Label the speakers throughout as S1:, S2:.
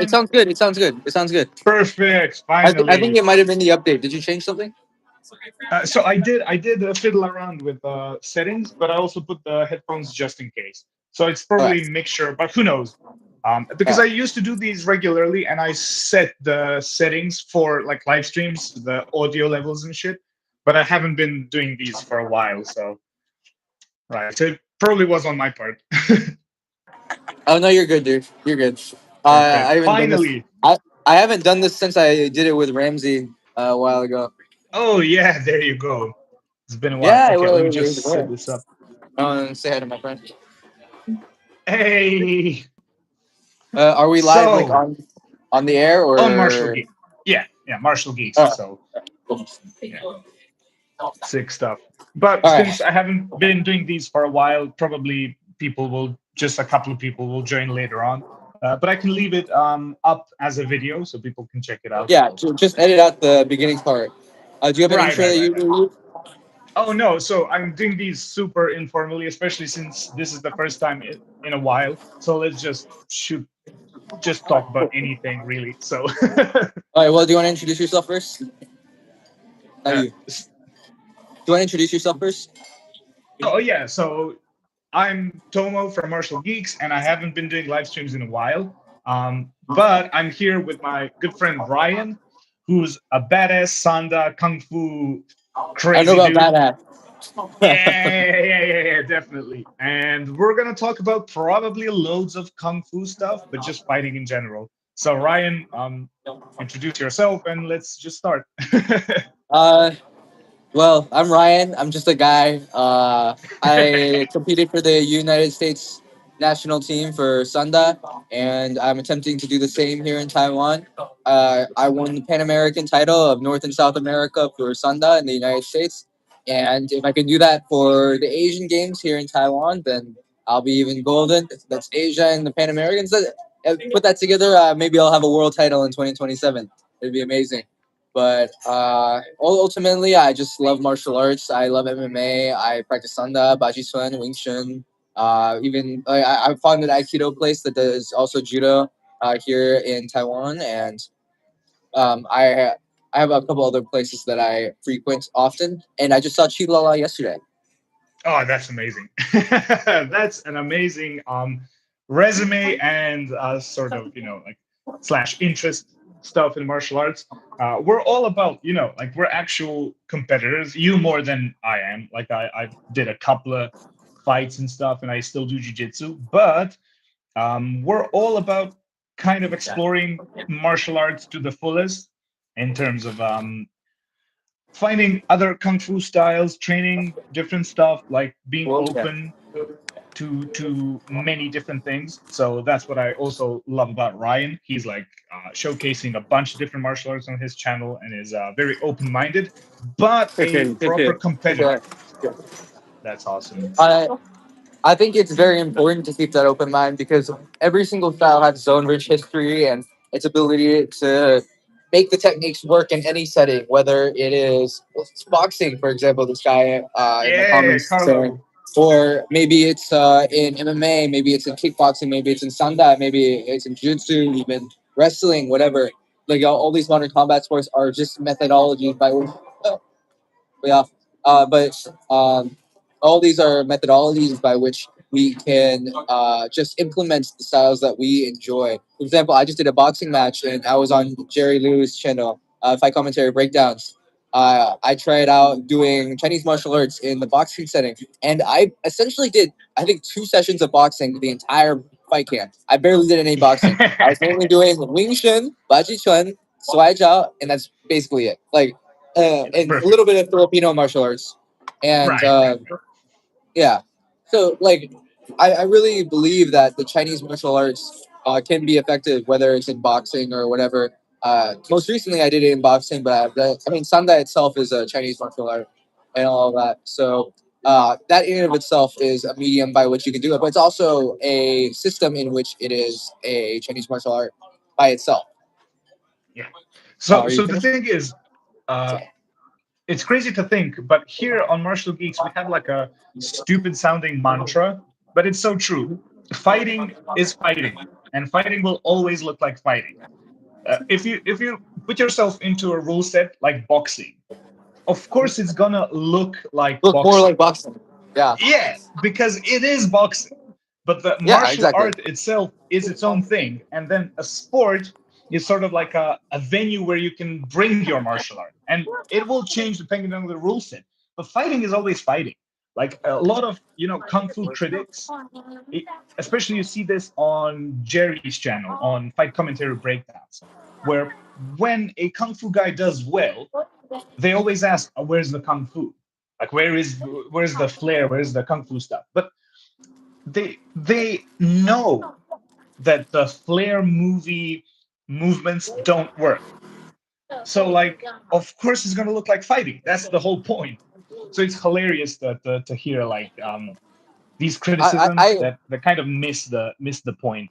S1: It
S2: time?
S1: sounds good. It sounds good. It sounds good.
S2: Perfect.
S1: I think
S2: Finally.
S1: it might have been the update. Did you change something?
S2: So I did fiddle around with settings, but I also put the headphones just in case. So it's
S1: All
S2: probably
S1: right.
S2: a mixture, but who knows?
S1: All
S2: Because I
S1: right.
S2: used to do these regularly, and I set the settings for like live streams, the audio levels and shit. But I haven't been doing these for a while, so right. So it probably was on my part.
S1: Oh no, you're good, dude. You're good. I
S2: Perfect.
S1: haven't done this.
S2: Finally.
S1: I haven't done this since I did it with Ramsey a while ago.
S2: Oh yeah, there you go. It's been a while.
S1: Yeah,
S2: Okay, let me
S1: it was
S2: just set
S1: there.
S2: this up.
S1: Say hi to my friend.
S2: Hey.
S1: Are we live like
S2: So
S1: on the air
S2: on Marshall
S1: or?
S2: Geeks. Yeah, Marshall Geeks.
S1: Oh,
S2: So
S1: cool.
S2: yeah, sick stuff. But
S1: All
S2: since
S1: right.
S2: I haven't been doing these for a while, probably just a couple of people will join later on. But I can leave it up as a video so people can check it out.
S1: Yeah, just edit out the beginning part. Do you have an
S2: Right,
S1: intro
S2: right,
S1: that
S2: right,
S1: you
S2: right.
S1: do?
S2: Oh no, so I'm doing these super informally, especially since this is the first time in a while. So let's just talk about anything really. So
S1: All right. Well, do you want to introduce yourself first? Not
S2: uh,
S1: you. Do you want to introduce yourself first?
S2: oh yeah, so I'm Tomo from Martial Geeks, and I haven't been doing live streams in a while. But I'm here with my good friend Ryan, who's a badass Sanda kung fu
S1: I know
S2: crazy
S1: about
S2: dude.
S1: badass.
S2: Yeah, definitely. And we're gonna talk about probably loads of kung fu stuff, but just fighting in general. So Ryan, introduce yourself and let's just start.
S1: uh, well, I'm Ryan. I'm just a guy. I competed for the United States national team for Sunda, and I'm attempting to do the same here in Taiwan. I won the Pan American title of North and South America for Sunda in the United States, and if I can do that for the Asian Games here in Taiwan, then I'll be even golden. That's Asia and the Pan Americans. Put that together, maybe I'll have a world title in 2027. It'd be amazing. But ultimately, I just love martial arts. I love MMA. I practice Sanda, Baji Sun, Wing Chun. Even I found an Aikido place that does also judo here in Taiwan, and I have a couple other places that I frequent often. And I just saw Chilala yesterday.
S2: Oh, that's amazing. That's an amazing resume and sort of, like slash interest stuff in martial arts. We're all about, like we're actual competitors. You more than I am. Like I did a couple of fights and stuff, and I still do jujitsu. But we're all about kind of exploring martial arts to the fullest in terms of finding other kung fu styles, training different stuff, like being
S1: Well, yeah.
S2: open to many different things. So that's what I also love about Ryan. He's like showcasing a bunch of different martial arts on his channel and is very open-minded, but a proper competitor. That's awesome.
S1: I I think it's very important to keep that open mind because every single style has its own rich history and its ability to make the techniques work in any setting, whether it is boxing, for example, this guy in the
S2: Yeah,
S1: comments saying,
S2: Carlo.
S1: or maybe it's in MMA, maybe it's in kickboxing, maybe it's in sanda, maybe it's in jiu-jitsu, even wrestling, whatever. Like all these modern combat sports are just methodologies by which, yeah, but all these are methodologies by which we can just implement the styles that we enjoy. For example, I just did a boxing match and I was on Jerry Lewis' channel, Fight Commentary Breakdowns. I tried out doing Chinese martial arts in the boxing setting, and I essentially did, I think, 2 sessions of boxing the entire fight camp. I barely did any boxing. I was mainly doing Wing Chun, Baji Chuan, Swai Jiao, and that's basically it. Like, and a
S2: Perfect.
S1: little bit of Filipino martial arts. And
S2: Right, right.
S1: yeah, so like I really believe that the Chinese martial arts can be effective, whether it's in boxing or whatever. Most recently, I did it in boxing, but I mean, Sanda itself is a Chinese martial art and all of that. So that in and of itself is a medium by which you can do it, but it's also a system in which it is a Chinese martial art by itself.
S2: Yeah.
S1: Oh,
S2: So
S1: are you
S2: so the
S1: finished?
S2: thing is, uh, it's crazy to think, but here on Martial Geeks, we have like a stupid sounding mantra, but it's so true. Fighting is fighting. and fighting will always look like fighting. If you put yourself into a rule set like boxing, of course it's gonna look like
S1: Look more
S2: boxing.
S1: like boxing. Yeah.
S2: Yeah, because it is boxing. But the
S1: Yeah.
S2: martial
S1: Exactly.
S2: art itself is its own thing. And then a sport is sort of like a venue where you can bring your martial art. And it will change depending on the rule set. But fighting is always fighting. Like a lot of, kung fu critics, it, especially you see this on Jerry's channel on Fight Commentary Breakdowns, where when a kung fu guy does well, they always ask, "Where's the kung fu? Like, where's the flair? Where's the kung fu stuff?" But they know that the flair movie movements don't work. So, like, of course, it's gonna look like fighting. That's the whole point. So it's hilarious to hear like these criticisms
S1: I
S2: that kind of miss the point.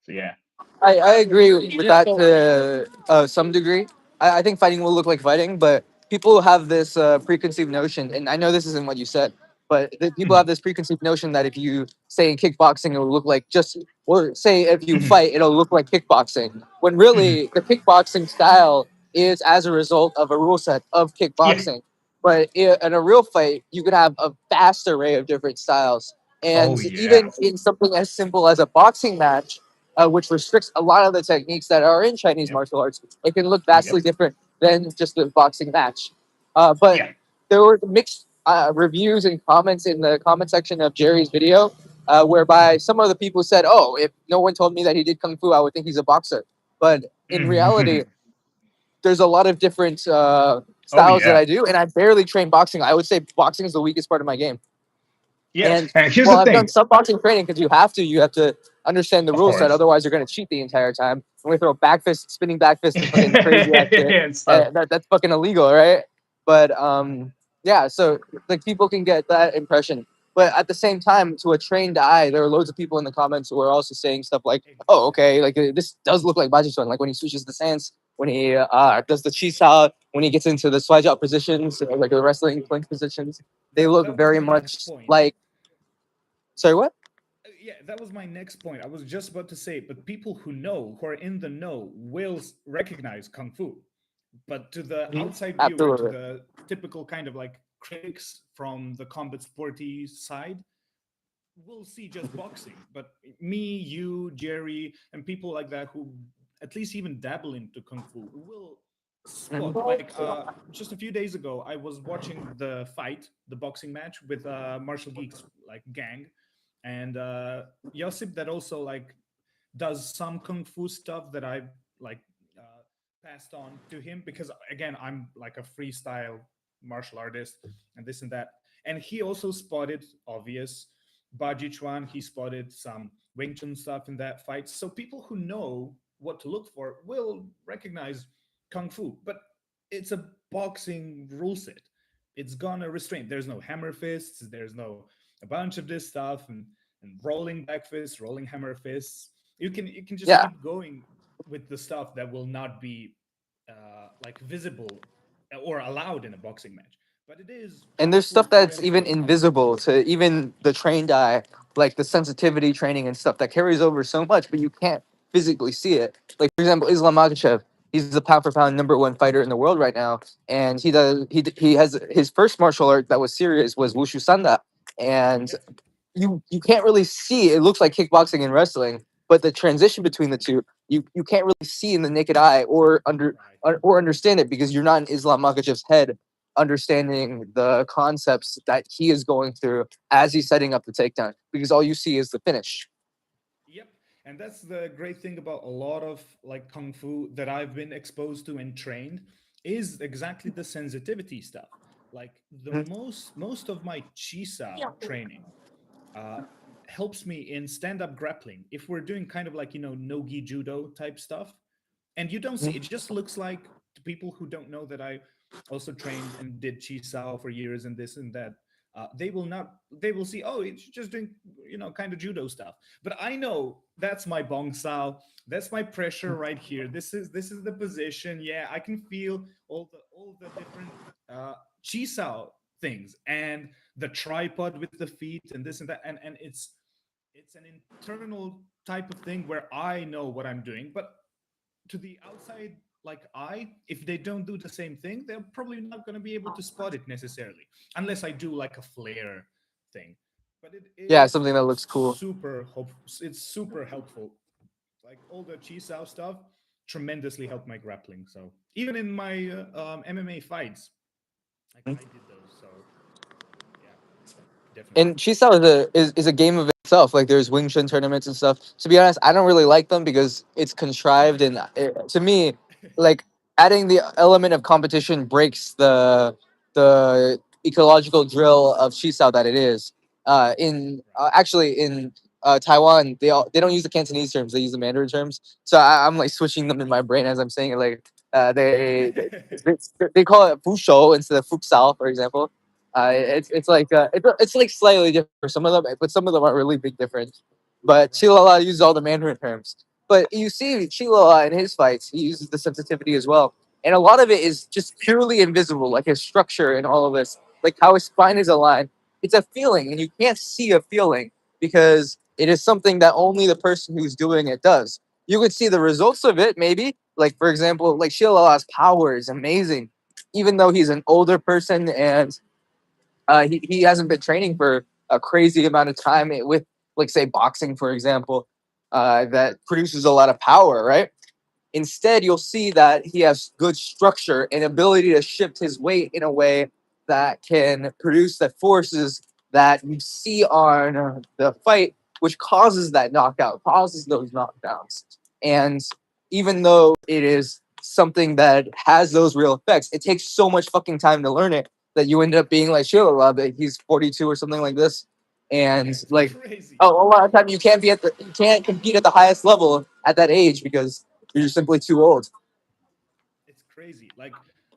S2: So yeah.
S1: I agree with that to some degree. I think fighting will look like fighting, but people have this preconceived notion, and I know this isn't what you said, but people have
S2: Mhm,
S1: this preconceived notion that if you say in kickboxing, it will look like just, or say if you
S2: mhm,
S1: fight, it'll look like kickboxing. When
S2: mhm.
S1: really the kickboxing style is as a result of a rule set of
S2: Yeah.
S1: kickboxing. But in a real fight, you could have a vast array of different styles.
S2: Oh
S1: And
S2: yeah.
S1: even in something as simple as a boxing match, which restricts a lot of the techniques that are in Chinese
S2: Yep.
S1: martial arts. It can look vastly
S2: Yep.
S1: different than just a boxing match. But
S2: Yeah.
S1: there were mixed reviews and comments in the comment section of Jerry's video, whereby some of the people said, "Oh, if no one told me that he did kung fu, I would think he's a boxer." But in reality,
S2: Mhm.
S1: there's a lot of different
S2: Oh
S1: styles that
S2: yeah.
S1: I do, and I barely train boxing. I would say boxing is the weakest part of my game.
S2: Yeah.
S1: And
S2: And here's
S1: well,
S2: the
S1: I've done
S2: thing.
S1: some boxing training because you have to understand the
S2: Of
S1: rule set.
S2: course.
S1: Otherwise, you're going to cheat the entire time. And we throw back fist, spinning back fist, and fucking crazy ass shit.
S2: And stuff.
S1: That's fucking illegal, right? But yeah. So like people can get that impression. But at the same time, to a trained eye, there are loads of people in the comments who are also saying stuff like, "Oh, okay, like this does look like Bajisan. Like when he switches the stance, when he does the chi sao, when he gets into the swajat positions, like the wrestling plank positions, they look
S3: That was
S1: very
S3: my next
S1: much
S3: point.
S1: like." Sorry, what?
S3: Yeah, that was my next point. I was just about to say, but people who are in the know, will recognize kung fu. But to the
S1: Mhm.
S3: outside viewer, to
S1: Absolutely.
S3: the typical kind of like critics from the combat sporty side, we'll see just boxing. But me, you, Jerry, and people like that who at least even dabble into kung fu will spot.
S1: Mhm.
S3: Like just a few days ago, I was watching the fight, the boxing match with Martial Geeks like gang, and Josip that also like does some kung fu stuff that I've like passed on to him because again I'm like a freestyle martial artist and this and that, and he also spotted obvious Baji Chuan. He spotted some Wing Chun stuff in that fight. So people who know what to look for will recognize kung fu, but it's a boxing rule set. It's gonna restrain. There's no hammer fists. There's no a bunch of this stuff and rolling back fists, rolling hammer fists. You can just
S1: Yeah.
S3: keep going with the stuff that will not be like visible or allowed in a boxing match. But it is
S1: And there's
S3: powerful
S1: stuff
S3: to
S1: that's even
S3: imitate kung fu.
S1: invisible to even the trained eye, like the sensitivity training and stuff that carries over so much, but you can't physically see it. Like for example, Islam Makhachev, he's the pound for pound #1 fighter in the world right now, and he has his first martial art that was serious was wushu sanda, and
S3: Yep.
S1: you can't really see. It looks like kickboxing and wrestling, but the transition between the two, you can't really see in the naked eye
S3: Right.
S1: or understand it because you're not in Islam Makhachev's head, understanding the concepts that he is going through as he's setting up the takedown. Because all you see is the finish.
S3: Yep. And that's the great thing about a lot of like kung fu that I've been exposed to and trained is exactly the sensitivity stuff. Like the
S1: Mhm.
S3: most of my chi sao training uh, helps me in stand-up grappling. If we're doing kind of like nogi judo type stuff, and you don't see it, just looks like to people who don't know that I also trained and did chi sao for years and this and that. They will not. They will see. Oh, it's just doing kind of judo stuff. But I know that's my bong sao. That's my pressure right here. This is the position. Yeah, I can feel all the different chi sao things and the tripod with the feet and this and that, and it's it's an internal type of thing where I know what I'm doing, but to the outside like I, if they don't do the same thing, they're probably not going to be able to spot it necessarily, unless I do like a flare thing. But it
S1: Yeah,
S3: is
S1: something that looks cool.
S3: it's super helpful. Like all the Chisao stuff tremendously helped my grappling. So even in my MMA fights, like I did those. So yeah, definitely.
S1: And Chisao is a game of itself. Like there's Wing Chun tournaments and stuff. To be honest, I don't really like them because it's contrived, and to me, like adding the element of competition breaks the ecological drill of Chisao that it is. In
S3: Right.
S1: actually in Taiwan, they don't use the Cantonese terms; they use the Mandarin terms. So I'm like switching them in my brain as I'm saying it. Like they, they call it Fushou instead of Futsal, for example.
S3: Okay.
S1: It's like it's like slightly different for some of them, but some of them are really big difference. But
S3: Right.
S1: Chilala uses all the Mandarin terms. But you see Chilala in his fights, he uses the sensitivity as well, and a lot of it is just purely invisible, like his structure and all of this, like how his spine is aligned. It's a feeling, and you can't see a feeling because it is something that only the person who's doing it does. You could see the results of it, maybe. Like for example, like Chilala's power is amazing, even though he's an older person and he hasn't been training for a crazy amount of time with, like, say, boxing, for example, that produces a lot of power, right? Instead, you'll see that he has good structure and ability to shift his weight in a way that can produce the forces that you see on the fight, which causes that knockout, causes those knockdowns. And even though it is something that has those real effects, it takes so much fucking time to learn it that you end up being like Sheila, that he's 42 or something like this, and
S3: Yeah, it's
S1: like,
S3: crazy.
S1: oh, a lot of time you can't compete at the highest level at that age because you're just simply too old.
S3: It's crazy. Like,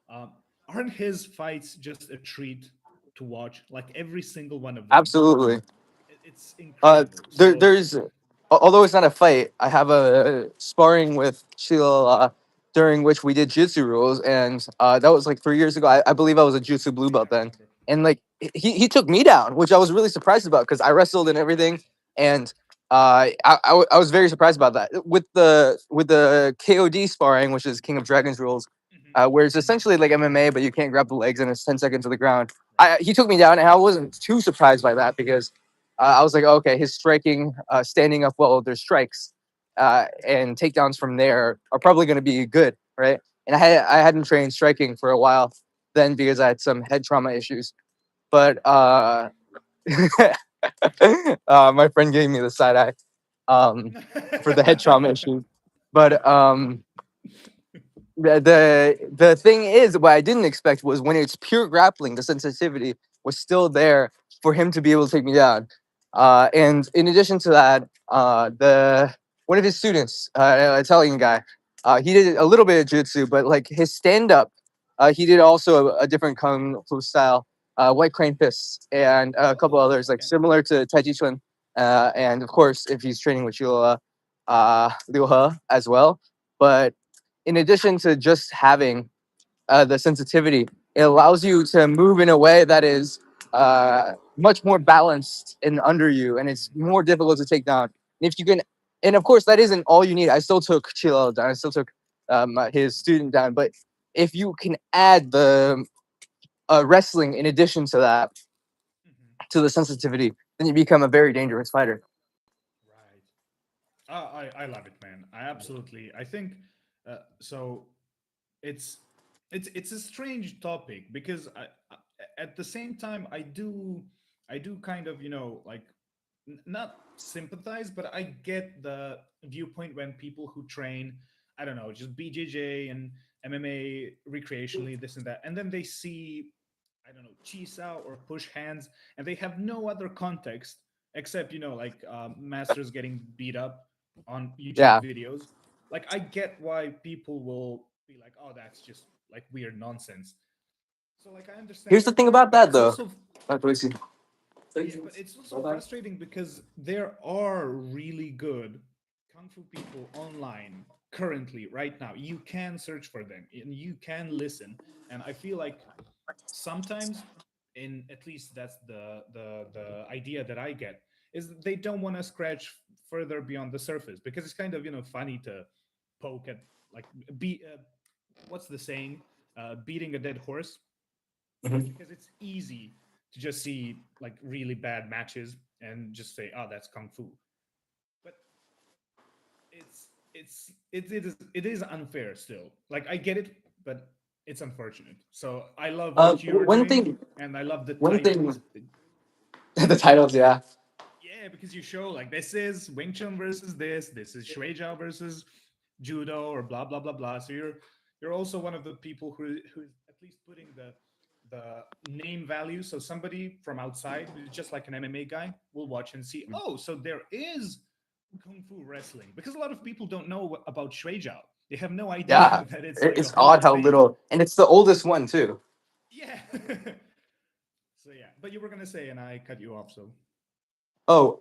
S3: um, aren't his fights just a treat to watch? Like every single one of them.
S1: Absolutely.
S3: It's incredible. So
S1: There's, although it's not a fight, I have a sparring with Sheila during which we did jutsu rules, and that was like 3 years ago. I believe I was a jutsu blue
S3: yeah,
S1: belt
S3: I
S1: then,
S3: remember.
S1: and like he took me down, which I was really surprised about because I wrestled and everything, and I was very surprised about that with the KOD sparring, which is King of Dragons rules,
S3: Hmm.
S1: where it's
S3: Hmm.
S1: essentially like MMA, but you can't grab the legs and it's 10 seconds to the ground.
S3: Right.
S1: He took me down, and I wasn't too surprised by that because I was like, okay, his striking, standing up well, there's strikes, and takedowns from there are probably going to be good, right? And I hadn't trained striking for a while then because I had some head trauma issues, but my friend gave me the side eye um, for the head trauma issue. But the thing is, what I didn't expect was when it's pure grappling, the sensitivity was still there for him to be able to take me down. And in addition to that, the one of his students, an Italian guy, he did a little bit of jiu-jitsu, but like his stand-up, he did also a different kung fu style, white crane fists, and a couple
S3: Oh,
S1: others like
S3: okay.
S1: similar to Tai Chi Chuan. And of course, if he's training with Liu He as well. But in addition to just having the sensitivity, it allows you to move in a way that is much more balanced and under you, and it's
S3: Mhm.
S1: more difficult to take down. And if you can, and of course, that isn't all you need. I still took Chilo down. I still took his student down. But if you can add the wrestling in addition to that,
S3: Mhm.
S1: to the sensitivity, then you become a very dangerous fighter.
S3: Right. I love it, man. I absolutely. I think so. It's it's a strange topic because at the same time I do kind of like not sympathize, but I get the viewpoint when people who train, I don't know, just BJJ and MMA recreationally, this and that, and then they see, I don't know, cheese out or push hands, and they have no other context except like masters getting beat up on YouTube
S1: Yeah.
S3: videos. Like I get why people will be like, oh, that's just like weird nonsense. So like I understand
S1: Here's the
S3: their
S1: thing
S3: point,
S1: about
S3: but
S1: that,
S3: it's
S1: though.
S3: also
S1: Let me see.
S3: yeah, but it's also frustrating because there are really good kung fu people online currently right now. You can search for them and you can listen. And I feel like sometimes, in at least that's the idea that I get. is they don't want to scratch further beyond the surface, because it's kind of, funny to poke at, like, be what's the saying, beating a dead horse,
S1: Mhm.
S3: because it's easy to just see like really bad matches and just say, oh, that's kung fu. But it is unfair still. Like, I get it, but it's unfortunate. So I love what you're
S1: One
S3: doing,
S1: thing,
S3: and I love the
S1: one thing,
S3: titles.
S1: the titles, yeah.
S3: Yeah, because you show like, this is Wing Chun versus this is Shui Jiao versus judo, or blah blah blah blah. So you're also one of the people who's at least putting the name value. So somebody from outside who's just like an MMA guy will watch and see, oh, so there is kung fu wrestling, because a lot of people don't know about Shui Jiao. They have no idea
S1: Yeah,
S3: that it's like a
S1: it's
S3: Hall
S1: odd
S3: of
S1: how
S3: Fame.
S1: little, and it's the oldest one too.
S3: Yeah. So yeah, but you were gonna say, and I cut you off. So
S1: Oh,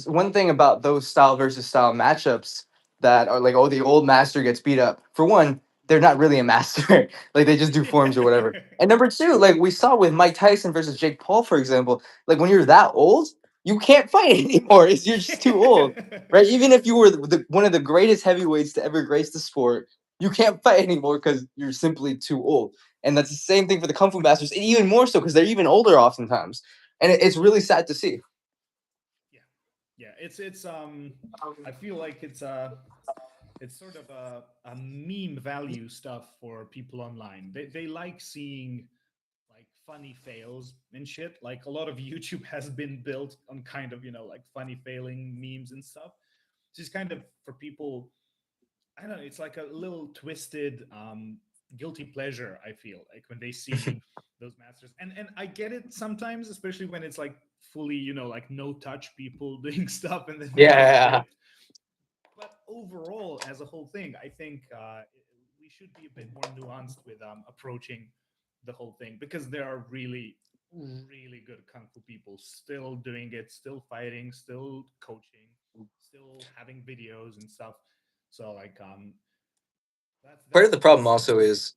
S1: one thing about those style versus style matchups that are like, oh, the old master gets beat up. For one, they're not really a master. Like they just do forms or whatever.
S3: yeah.
S1: And number two, like we saw with Mike Tyson versus Jake Paul, for example, like when you're that old, you can't fight anymore. You're just too old, right? Even if you were one of the greatest heavyweights to ever grace the sport, you can't fight anymore because you're simply too old. And that's the same thing for the Kung Fu masters, and even more so because they're even older oftentimes. And it's really sad to see.
S3: Yeah, yeah. It's I feel like it's sort of a meme value stuff for people online. They like seeing like funny fails and shit. Like, a lot of YouTube has been built on kind of, like, funny failing memes and stuff. Just kind of for people, I don't know, it's like a little twisted guilty pleasure, I feel like, when they see those masters. And I get it sometimes, especially when it's like fully, like, no touch people doing stuff and then they get
S1: Yeah.
S3: clipped. But overall, as a whole thing, I think we should be a bit more nuanced with approaching the whole thing, because there are really, really good kung fu people still doing it, still fighting, still coaching, still having videos and stuff. So like,
S1: Part
S3: that's
S1: of the
S3: something
S1: problem
S3: to
S1: also is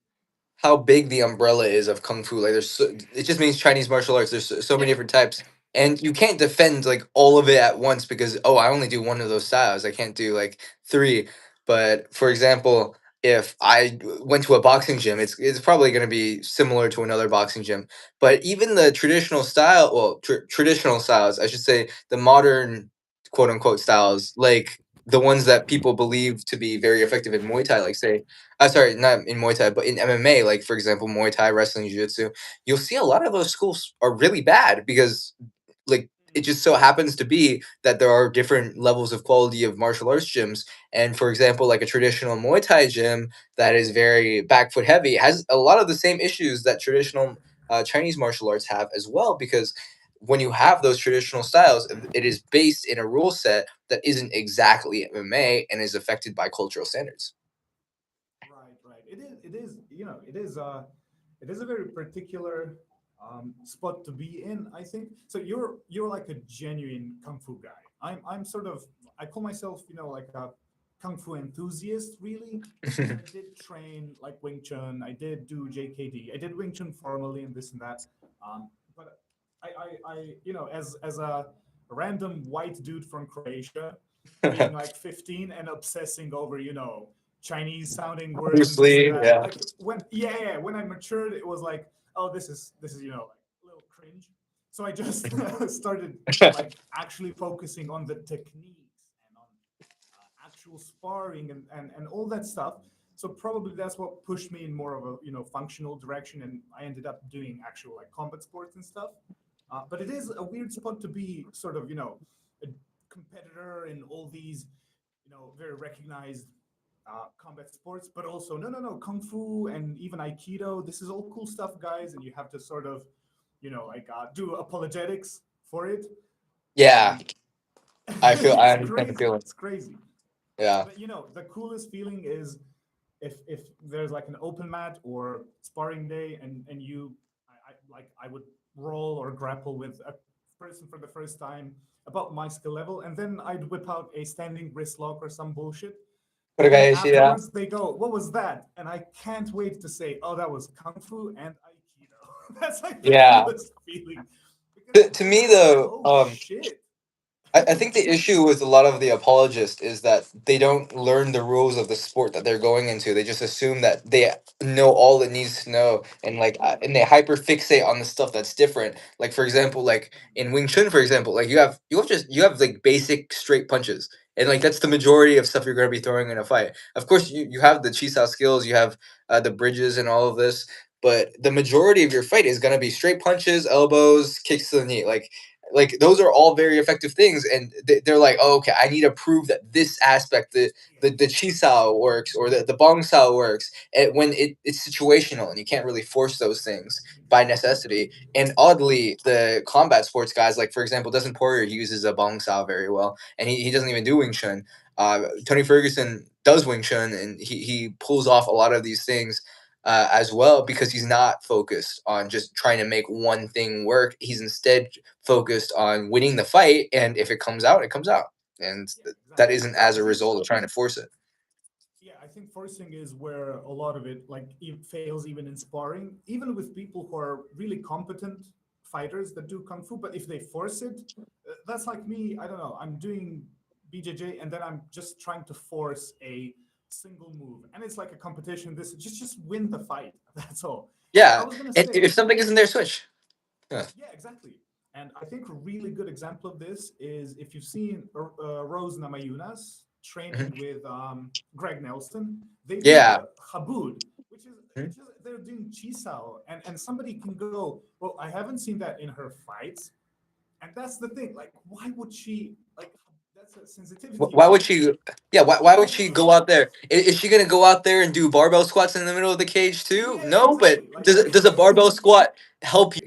S1: how big the umbrella is of kung fu. Like it just means Chinese martial arts. There's so many
S3: yeah.
S1: different types, and you can't defend like all of it at once because, oh, I only do one of those styles. I can't do like three. But for example, if I went to a boxing gym, it's probably going to be similar to another boxing gym. But even the traditional style, well, traditional styles, I should say, the modern quote unquote styles, like the ones that people believe to be very effective in Muay Thai, like say sorry, not in Muay Thai, but in MMA, like for example, Muay Thai, wrestling, Jiu-Jitsu, you'll see a lot of those schools are really bad because like it
S3: Mhm.
S1: just so happens to be that there are different levels of quality of martial arts gyms. And for example, like a traditional Muay Thai gym that is very back foot heavy has a lot of the same issues that traditional Chinese martial arts have as well because when you have those traditional styles, it is based in a rule set that isn't exactly MMA and is affected by cultural standards.
S3: Right, right. It is, it is a very particular spot to be in, I think. So you're like a genuine kung fu guy. I'm sort of, I call myself, like a kung fu enthusiast, really, because I did train like Wing Chun. I did do JKD. I did Wing Chun formally and this and that. But as a random white dude from Croatia, being like 15 and obsessing over, Chinese sounding words and
S1: Bruce
S3: this and
S1: Lee,
S3: that.
S1: yeah.
S3: Like, when I matured, it was like, oh, this is, like, a little cringe. So I just started like actually focusing on the techniques and on actual sparring and all that stuff. So probably that's what pushed me in more of a, functional direction, and I ended up doing actual like combat sports and stuff. But it is a weird spot to be, sort of, a competitor in all these, very recognized combat sports, but also, no, kung fu and even aikido. This is all cool stuff, guys, and you have to sort of, like, do apologetics for it,
S1: Yeah,
S3: and
S1: I
S3: it's
S1: understand the
S3: crazy.
S1: feeling.
S3: It's crazy.
S1: Yeah.
S3: But the coolest feeling is if there's like an open mat or sparring day, and I would roll or grapple with a person for the first time about my skill level, and then I'd whip out a standing wrist lock or some bullshit. And then
S1: Yeah.
S3: afterwards they go, "What was that?" And I can't wait to say, "Oh, that was kung fu and aikido." That's like the
S1: Yeah.
S3: coolest feeling, because
S1: To
S3: then
S1: me
S3: it's like,
S1: though,
S3: "Oh shit."
S1: I think the issue with a lot of the apologists is that they don't learn the rules of the sport that they're going into. They just assume that they know all it needs to know, and and they hyper fixate on the stuff that's different. Like for example, like in Wing Chun, for example, like you have like basic straight punches, and like that's the majority of stuff you're going to be throwing in a fight. Of course, you have the chi sao skills, you have the bridges and all of this, but the majority of your fight is going to be straight punches, elbows, kicks to the knee, like those are all very effective things, and they're like, oh, okay, I need to prove that this aspect, the chi sao works, or the bong sao works, and when it's situational and you can't really force those things by necessity. And oddly, the combat sports guys, like for example, Dustin Poirier, he uses a bong sao very well, and he doesn't even do Wing Chun. Tony Ferguson does Wing Chun, and he pulls off a lot of these things as well, because he's not focused on just trying to make one thing work. He's instead focused on winning the fight, and if it comes out, it comes out, and
S3: Yeah,
S1: that
S3: exactly.
S1: isn't as
S3: I
S1: a
S3: think
S1: result of trying to force it.
S3: yeah, I think forcing is where a lot of it like it fails even in sparring, even with people who are really competent fighters that do kung fu. But if they force it, that's like me. I don't know. I'm doing BJJ and then I'm just trying to force a single move, and it's like a competition. This just win the fight. That's all. And I
S1: Yeah,
S3: was gonna
S1: and
S3: say,
S1: if something isn't there, switch. Yeah.
S3: yeah, exactly. And I think a really good example of this is if you've seen Rose Namajunas
S1: Mhm.
S3: training with Greg Nelson, they do
S1: Yeah.
S3: the Habud,
S1: Mhm.
S3: which is they're doing Chisao, and somebody can go, well, I haven't seen that in her fights, and that's the thing. Like, why would she like? That's a sensitivity
S1: Why would
S3: issue.
S1: she? Yeah, why would she go out there? Is she gonna go out there and do barbell squats in the middle of the cage too?
S3: Yeah,
S1: No, but
S3: exactly. Like,
S1: does a barbell squat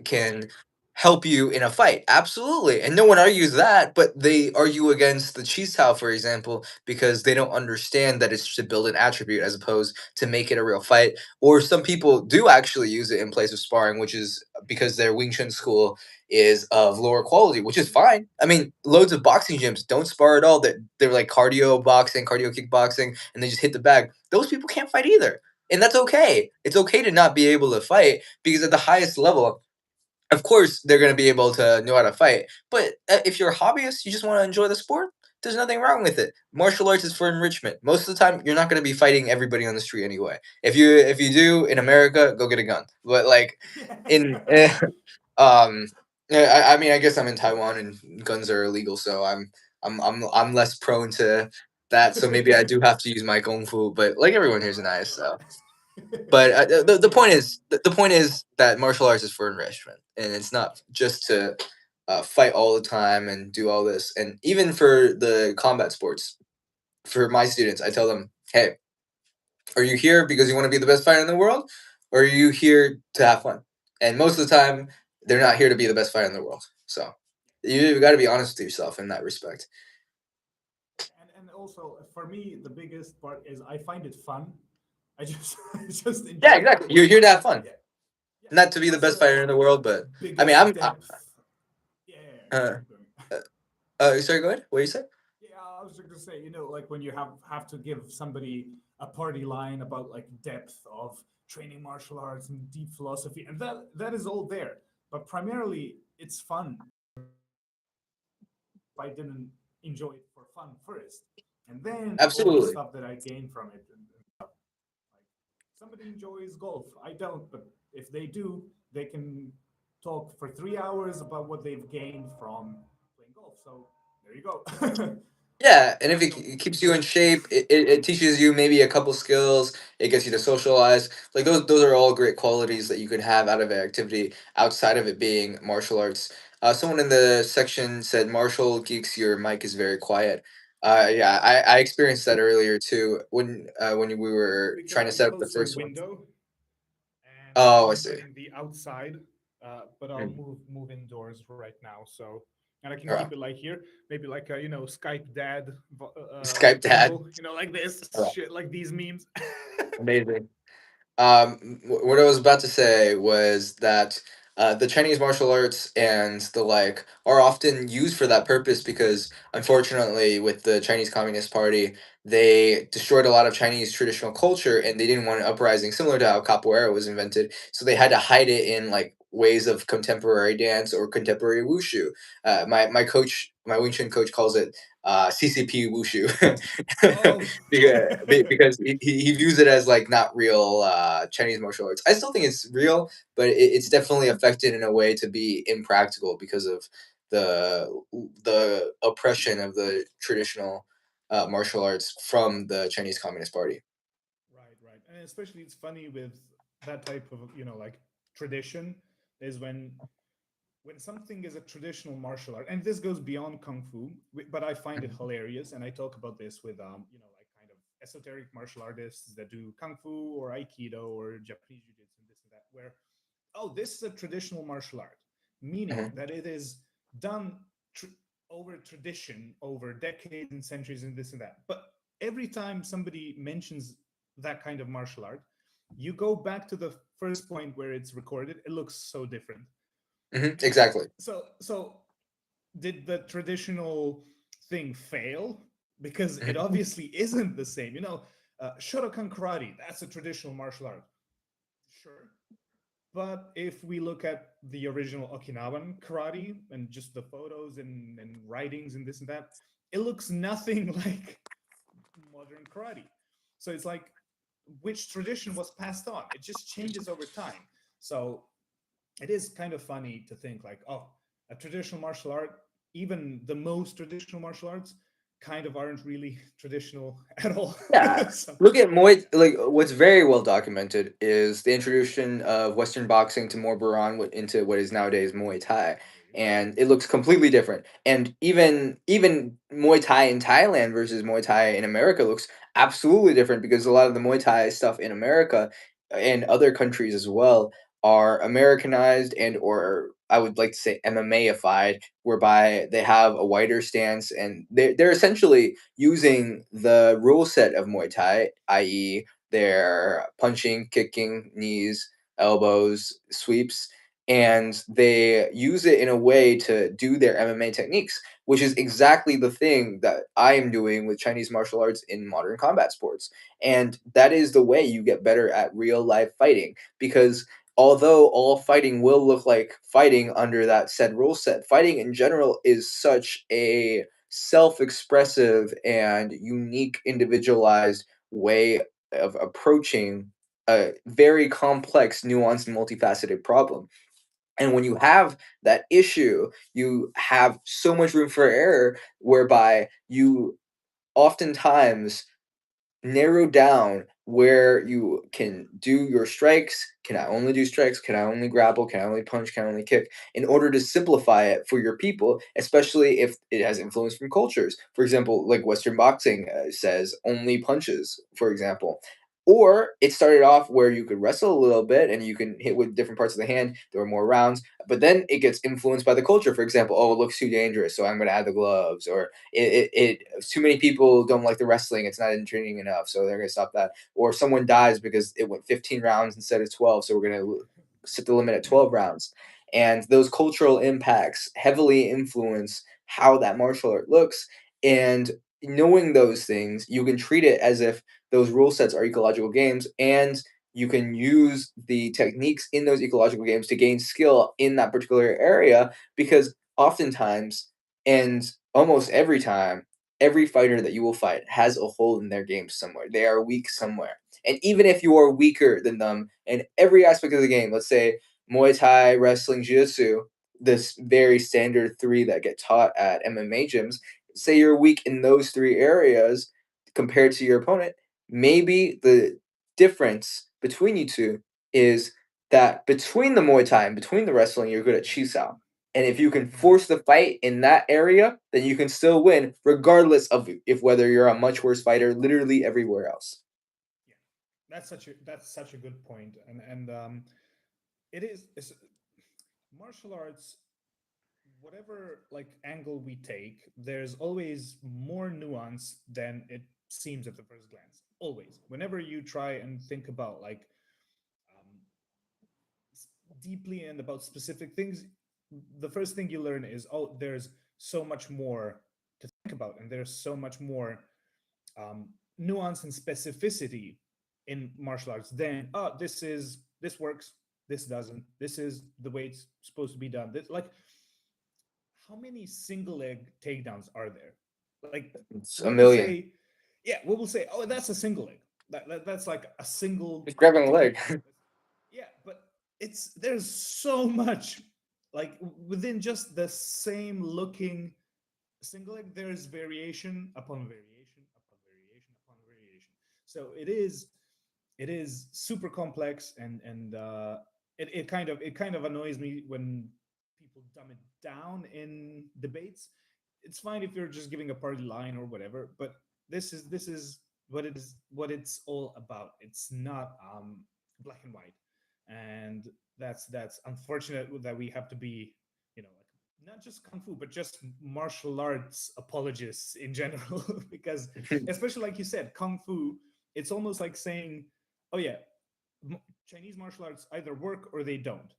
S1: can help you in a fight? Absolutely, and no one argues that. But they argue against the cheese towel, for example, because they don't understand that it's to build an attribute as opposed to make it a real fight. Or some people do actually use it in place of sparring, which is because their Wing Chun school is of lower quality, which is fine. I mean, loads of boxing gyms don't spar at all. They're like cardio boxing, cardio kickboxing, and they just hit the bag. Those people can't fight either. And that's okay. It's okay to not be able to fight, because at the highest level, of course, they're going to be able to know how to fight. But if you're a hobbyist, you just want to enjoy the sport, there's nothing wrong with it. Martial arts is for enrichment. Most of the time, you're not going to be fighting everybody on the street anyway. If you do in America, go get a gun. But like
S3: yeah,
S1: in um yeah, I mean, I guess I'm in Taiwan and guns are illegal, so I'm less prone to that. So maybe I do have to use my kung fu, but like everyone here's
S3: right,
S1: nice. So,
S3: right.
S1: but the
S3: Yeah,
S1: point is the point is that martial arts is for enrichment, and it's not just to fight all the time and do all this. And even for the combat sports, for my students, I tell them, hey, are you here because you want to be the best fighter in the world, or are you here to have fun? And most of the time, they're not here to be the best fighter in the world. So you got to be honest with yourself in that respect.
S3: and also for me the biggest part is I find it fun. I just I just
S1: Yeah,
S3: enjoy
S1: exactly. You're here to have fun,
S3: yeah, yeah.
S1: not to be the
S3: What's
S1: best
S3: the
S1: fighter in the world. But I mean,
S3: biggest depth? Yeah,
S1: uh,
S3: keep going.
S1: uh, sorry, go ahead. What you say?
S3: Yeah, I was just gonna say, like when you have to give somebody a party line about like depth of training martial arts and deep philosophy, and that is all there. But primarily, it's fun. If I didn't enjoy it for fun first, and then all the
S1: Absolutely.
S3: stuff that I gained from it, and like somebody enjoys golf, I don't, but if they do, they can talk for 3 hours about what they've gained from playing golf. So there you go.
S1: Yeah, and if
S3: So
S1: it keeps you in shape, it teaches you maybe a couple skills. It gets you to socialize. Like those are all great qualities that you can have out of an activity outside of it being martial arts. Someone in the section said, "Martial geeks, your mic is very quiet." Yeah, I experienced that earlier too when we were
S3: because
S1: trying to
S3: I
S1: set up the
S3: closed the
S1: first one.
S3: window and
S1: Oh, I
S3: I'm
S1: see.
S3: in the outside, but I'll
S1: Mm.
S3: move indoors right now. So and I can
S1: All right.
S3: keep it like here, maybe like a Skype dad
S1: Skype dad.
S3: angle, like this
S1: All right.
S3: shit, like these memes.
S1: Amazing. What I was about to say was that the Chinese martial arts and the like are often used for that purpose, because unfortunately, with the Chinese Communist Party, they destroyed a lot of Chinese traditional culture, and they didn't want an uprising similar to how capoeira was invented. So they had to hide it in like ways of contemporary dance or contemporary wushu. My coach, my Wing Chun coach, calls it CCP wushu
S3: Oh.
S1: because he views it as like not real Chinese martial arts. I still think it's real, but it's definitely affected in a way to be impractical because of the the oppression of the traditional martial arts from the Chinese Communist Party.
S3: Right, right. And especially it's funny with that type of, like tradition is when something is a traditional martial art, and this goes beyond kung fu, but I find it hilarious, and I talk about this with like kind of esoteric martial artists that do kung fu or aikido or Japanese jiu-jitsu and this and that, where this is a traditional martial art, meaning
S1: Mhm.
S3: that it is done tr- over tradition, over decades and centuries and this and that. But every time somebody mentions that kind of martial art, you go back to the first point where it's recorded, it looks so different.
S1: Exactly.
S3: So did the traditional thing fail? Because it
S1: Mhm.
S3: obviously isn't the same. Shotokan karate, that's a traditional martial art. Sure. But if we look at the original Okinawan karate and just the photos and writings and this and that, it looks nothing like modern karate. So it's like, which tradition was passed on? It just changes over time. So it is kind of funny to think like, a traditional martial art, even the most traditional martial arts, kind of aren't really traditional at all.
S1: Yeah.
S3: So
S1: Look at Muay. Like what's very well documented is the introduction of Western boxing to into what is nowadays Muay Thai,
S3: there you go.
S1: and it looks completely different. And even Muay Thai in Thailand versus Muay Thai in America looks absolutely different because a lot of the Muay Thai stuff in America and other countries as well are Americanized and or I would like to say MMAified, whereby they have a wider stance and they're essentially using the rule set of Muay Thai, i.e., their punching, kicking, knees, elbows, sweeps, and they use it in a way to do their MMA techniques, which is exactly the thing that I am doing with Chinese martial arts in modern combat sports. And that is the way you get better at real life fighting because although all fighting will look like fighting under that said rule set, fighting in general is such a self-expressive and unique individualized way of approaching a very complex nuanced and multifaceted problem, and when you have that issue you have so much room for error whereby you oftentimes narrow down where you can do your strikes. Can I only do strikes? Can I only grapple? Can I only punch? Can I only kick? In order to simplify it for your people, especially if it has influence from cultures. For example, like Western boxing says only punches, for example. Or it started off where you could wrestle a little bit and you can hit with different parts of the hand. There were more rounds, but then it gets influenced by the culture. For example, oh, it looks too dangerous, so I'm going to add the gloves. Or too many people don't like the wrestling, it's not intriguing enough, so they're going to stop that. Or someone dies because it went 15 rounds instead of 12, so we're going to set the limit at 12 rounds. And those cultural impacts heavily influence how that martial art looks. And knowing those things, you can treat it as if those rule sets are ecological games, and you can use the techniques in those ecological games to gain skill in that particular area because oftentimes and almost every time, every fighter that you will fight has a hole in their game somewhere. They are weak somewhere. And even if you are weaker than them in every aspect of the game, let's say Muay Thai, wrestling, jiu-jitsu, this very standard three that get taught at MMA gyms, say you're weak in those three areas compared to your opponent, maybe the difference between you two is that between the Muay Thai and between the wrestling, you're good at Chisao. And if you can
S3: Mhm.
S1: force the fight in that area, then you can still win, regardless of if whether you're a much worse fighter literally everywhere else.
S3: Yeah, that's such a good point, and it is it's, martial arts, whatever like angle we take, there's always more nuance than it seems at the first glance. Always, whenever you try and think about like um, deeply and about specific things, the first thing you learn is, there's so much more to think about, and there's so much more um, nuance and specificity in martial arts than, this works. this doesn't. This is the way it's supposed to be done. This, like, how many single leg takedowns are there? Like,
S1: It's
S3: we
S1: a
S3: will
S1: million.
S3: say, yeah, we will say, oh, that's a single leg. That's like a single
S1: Just grabbing a leg.
S3: technique. Yeah, but it's there's so much, like, within just the same looking single leg, there's variation upon variation upon variation upon variation. So it is super complex, and it kind of annoys me when people dumb it down in debates. It's fine if you're just giving a party line or whatever, but this is what it's all about. It's not black and white, and that's unfortunate that we have to be, like, not just kung fu but just martial arts apologists in general. Because especially like you said, kung fu, it's almost like saying, oh yeah, Chinese martial arts either work or they don't.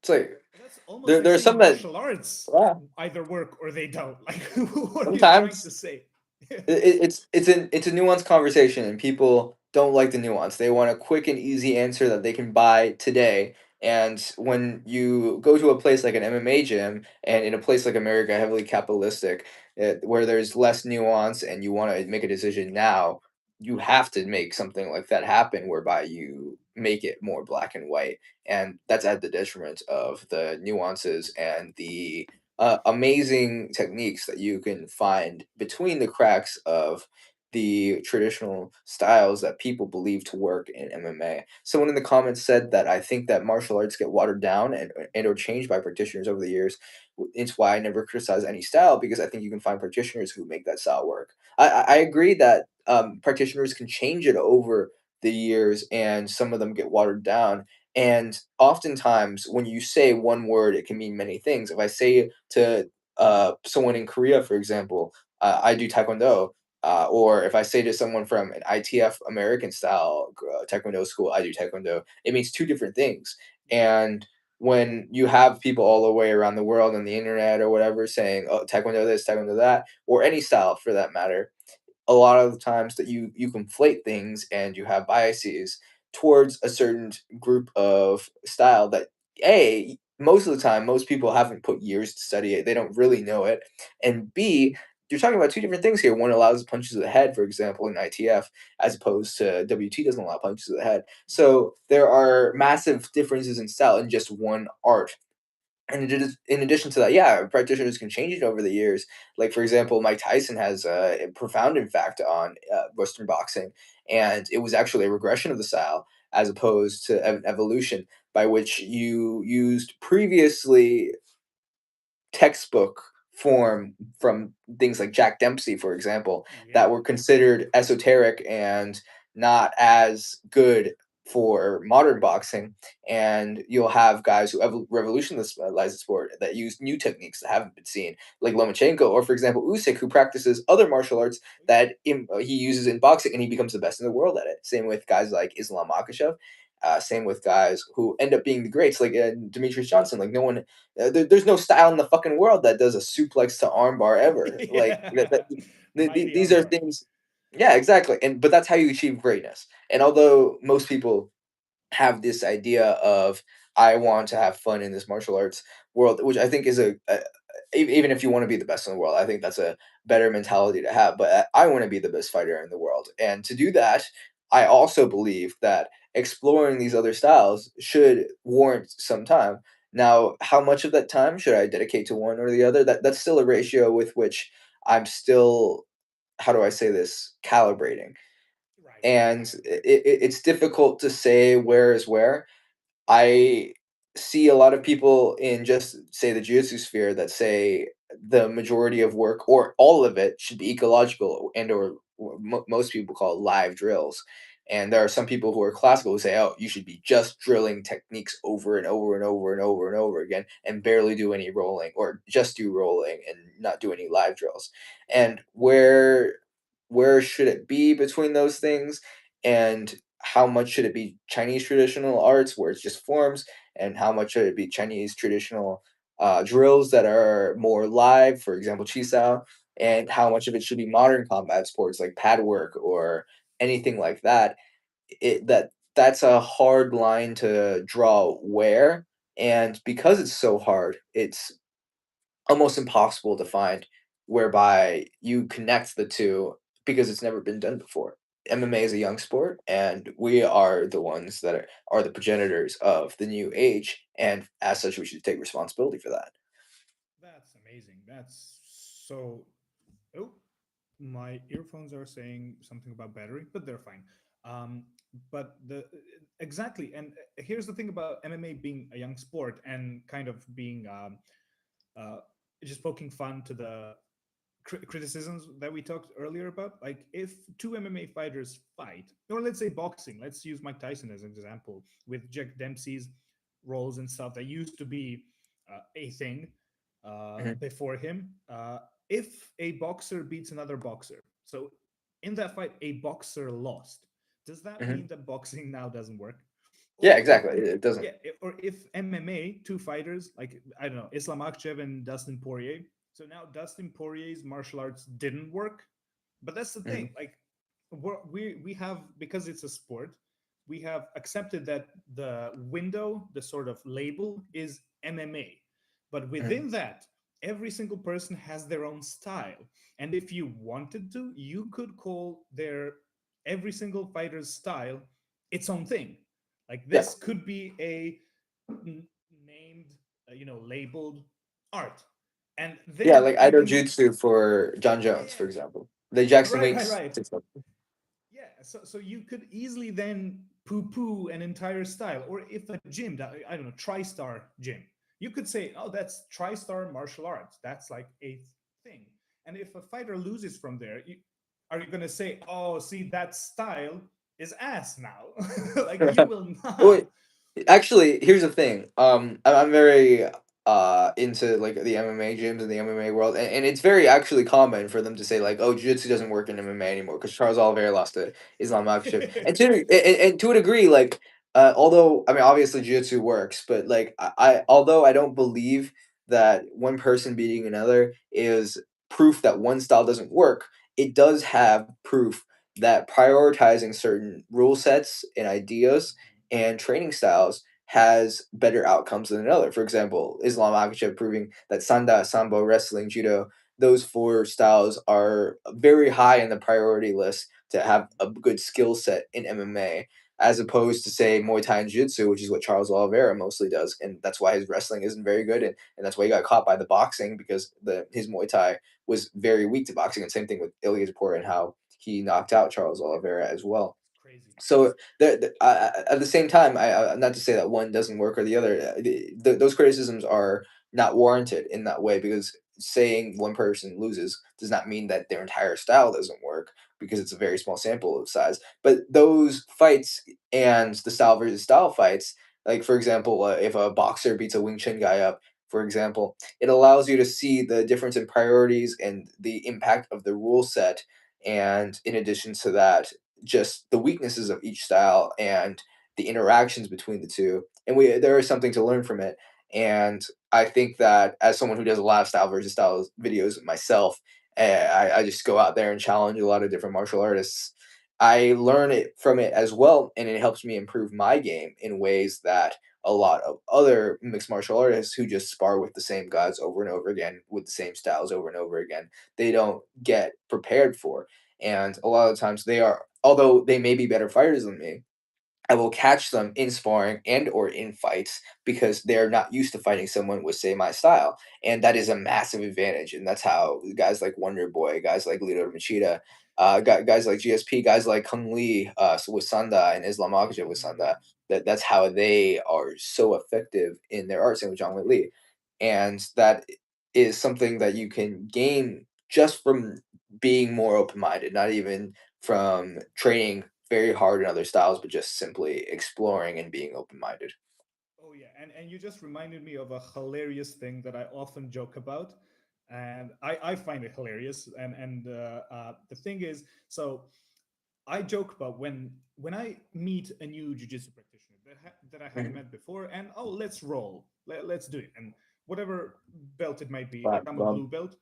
S1: It's like
S3: But that's almost like
S1: there's
S3: saying
S1: some that,
S3: martial arts
S1: yeah,
S3: either work or they don't. Like, what are you trying to
S1: sometimes
S3: say?
S1: it's a nuanced conversation, and people don't like the nuance. They want a quick and easy answer that they can buy today. And when you go to a place like an MMA gym, and in a place like America, heavily capitalistic, where there's less nuance, and you want to make a decision now, you have to make something like that happen, whereby you make it more black and white, and that's at the detriment of the nuances and the amazing techniques that you can find between the cracks of the traditional styles that people believe to work in MMA. Someone in the comments said that I think that martial arts get watered down and or changed by practitioners over the years. It's why I never criticize any style, because I think you can find practitioners who make that style work. I agree that practitioners can change it over the years, and some of them get watered down. And oftentimes, when you say one word, it can mean many things. If I say to someone in Korea, for example, I do Taekwondo, or if I say to someone from an ITF American style Taekwondo school, I do Taekwondo, it means two different things. And when you have people all the way around the world on the internet or whatever saying, oh, Taekwondo this, Taekwondo that, or any style for that matter, a lot of the times that you conflate things and you have biases towards a certain group of style that a most of the time most people haven't put years to study it, they don't really know it, and b, you're talking about two different things here. One allows punches to the head, for example, in ITF, as opposed to WT doesn't allow punches to the head. So there are massive differences in style in just one art. And in addition to that, yeah, practitioners can change it over the years. Like, for example, Mike Tyson has a profound impact on Western boxing, and it was actually a regression of the style as opposed to an evolution, by which you used previously textbook form from things like Jack Dempsey, for example, that
S3: Yeah.
S1: were considered esoteric and not as good for modern boxing. And you'll have guys who revolutionize the sport that use new techniques that haven't been seen, like Lomachenko, or for example, Usyk, who practices other martial arts that he uses in boxing, and he becomes the best in the world at it. Same with guys like Islam Makhachev. Same with guys who end up being the greats, like Demetrius Johnson. Like no one, there's no style in the fucking world that does a suplex to armbar ever. Like
S3: Yeah. Mighty
S1: these are
S3: armbar.
S1: things. Yeah, exactly. And but that's how you achieve greatness. And although most people have this idea of I want to have fun in this martial arts world, which I think is even if you want to be the best in the world, I think that's a better mentality to have. But I want to be the best fighter in the world, and to do that, I also believe that exploring these other styles should warrant some time. Now, how much of that time should I dedicate to one or the other? That's still a ratio with which I'm still, how do I say this, calibrating.
S3: Right.
S1: And
S3: Right.
S1: it's difficult to say where is where. I see a lot of people in, just say, the jiu-jitsu sphere that say the majority of work or all of it should be ecological, and or most people call it live drills. And there are some people who are classical who say, oh, you should be just drilling techniques over and over and over and over and over again and barely do any rolling, or just do rolling and not do any live drills. And where should it be between those things? And how much should it be Chinese traditional arts where it's just forms, and how much should it be Chinese traditional drills that are more live, for example, chi sao, and how much of it should be modern combat sports like pad work or anything like that? That that's a hard line to draw where, and because it's so hard, it's almost impossible to find whereby you connect the two because it's never been done before. MMA is a young sport, and we are the ones that are the progenitors of the new age, and as such, we should take responsibility for that.
S3: That's amazing. That's so. Oh, my earphones are saying something about battery, but they're fine. Um, but the exactly, and here's the thing about MMA being a young sport and kind of being uh, just poking fun to the criticisms that we talked earlier about. Like, if two MMA fighters fight, or let's say boxing, let's use Mike Tyson as an example with Jack Dempsey's roles and stuff that used to be a thing
S1: Mhm,
S3: before him. If a boxer beats another boxer, so in that fight, a boxer lost, does that
S1: mhm.
S3: mean that boxing now doesn't work?
S1: Yeah,
S3: Or if
S1: exactly. It doesn't.
S3: yeah, or if MMA, two fighters like I don't know, Islam Makhachev and Dustin Poirier. So now Dustin Poirier's martial arts didn't work, but that's the
S1: Mhm,
S3: thing. Like we have, because it's a sport, we have accepted that the window, the sort of label, is MMA, but
S1: mhm.
S3: within that, every single person has their own style, and if you wanted to, you could call their every single fighter's style its own thing. Like,
S1: Yeah,
S3: this could be a named, labeled art, and
S1: yeah,
S3: then
S1: like
S3: you
S1: Ido
S3: can,
S1: Jutsu for John
S3: yeah,
S1: Jones, for
S3: yeah,
S1: example. The Jackson
S3: right,
S1: Wake's.
S3: right. Yeah, so you could easily then poo-poo an entire style, or if a gym that, I don't know, TriStar gym, you could say, oh, that's TriStar martial arts. That's like a thing. And if a fighter loses from there, are you gonna say, oh, see, that style is ass now? Like, you will
S1: Well,
S3: not.
S1: actually, here's the thing. I'm very into like the MMA gyms and the MMA world, and it's very actually common for them to say like, "Oh, jiu-jitsu doesn't work in MMA anymore because Charles Oliveira lost to Islam Makhachev." And to a degree, like, although I mean, obviously jiu-jitsu works, but like although I don't believe that one person beating another is proof that one style doesn't work, it does have proof that prioritizing certain rule sets and ideas and training styles has better outcomes than another. For example, Islam Makhachev proving that Sanda, Sambo, wrestling, judo, those four styles are very high in the priority list to have a good skill set in MMA, as opposed to say Muay Thai and Jiu-Jitsu, which is what Charles Oliveira mostly does, and that's why his wrestling isn't very good, and that's why he got caught by the boxing because his Muay Thai was very weak to boxing, and same thing with Ilya Tapor and how he knocked out Charles Oliveira as well.
S3: Crazy.
S1: So at the same time, not to say that one doesn't work or the other. Those criticisms are not warranted in that way because saying one person loses does not mean that their entire style doesn't work because it's a very small sample of size. But those fights and the style versus style fights, like for example, if a boxer beats a Wing Chun guy up, for example, it allows you to see the difference in priorities and the impact of the rule set. And in addition to that, just the weaknesses of each style and the interactions between the two. And there is something to learn from it. And I think that as someone who does a lot of style versus style videos myself, I just go out there and challenge a lot of different martial artists. I learn it from it as well, and it helps me improve my game in ways that a lot of other mixed martial artists who just spar with the same guys over and over again with the same styles over and over again, they don't get prepared for. And a lot of times they are, although they may be better fighters than me, I will catch them in sparring and or in fights because they're not used to fighting someone with say my style, and that is a massive advantage. And that's how guys like Wonder Boy, guys like Lito Machida, guys like GSP, guys like Kung Lee with Sanda and Islam Makhachev with Sanda.
S3: Mm.
S1: That's how they are so effective in their art. Same with John Wei Lee, and that is something that you can gain just from being more open minded, not even from training very hard in other styles, but just simply exploring and being open minded.
S3: Oh yeah, and you just reminded me of a hilarious thing that I often joke about, and I find it hilarious. And the thing is, so I joke about when I meet a new jujitsu practitioner that I haven't
S1: Mhm.
S3: met before, and oh, let's roll, let's do it, and whatever belt it might be. Like,
S1: But
S3: I'm a blue belt,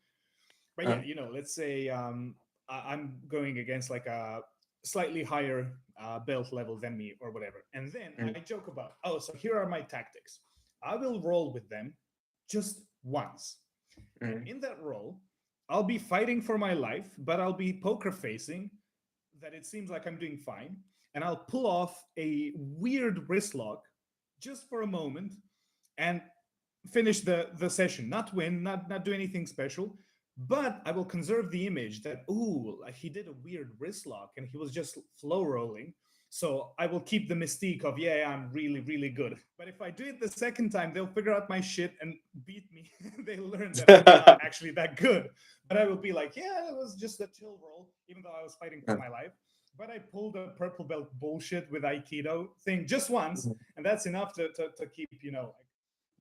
S3: but yeah,
S1: um,
S3: let's say I'm going against like a slightly higher belt level than me or whatever. And then I
S1: Mm,
S3: joke about, oh, so here are my tactics. I will roll with them just once. And
S1: mm.
S3: in that roll, I'll be fighting for my life, but I'll be poker facing that it seems like I'm doing fine. And I'll pull off a weird wrist lock just for a moment and finish the session. Not win, not do anything special, but I will conserve the image that ooh, like he did a weird wrist lock and he was just flow rolling. So I will keep the mystique of yeah, I'm really really good. But if I do it the second time, they'll figure out my shit and beat me. They'll learn that I'm not actually that good. But I will be like, yeah, it was just a chill roll, even though I was fighting for my life. But I pulled a purple belt bullshit with Aikido thing just once, and that's enough to keep like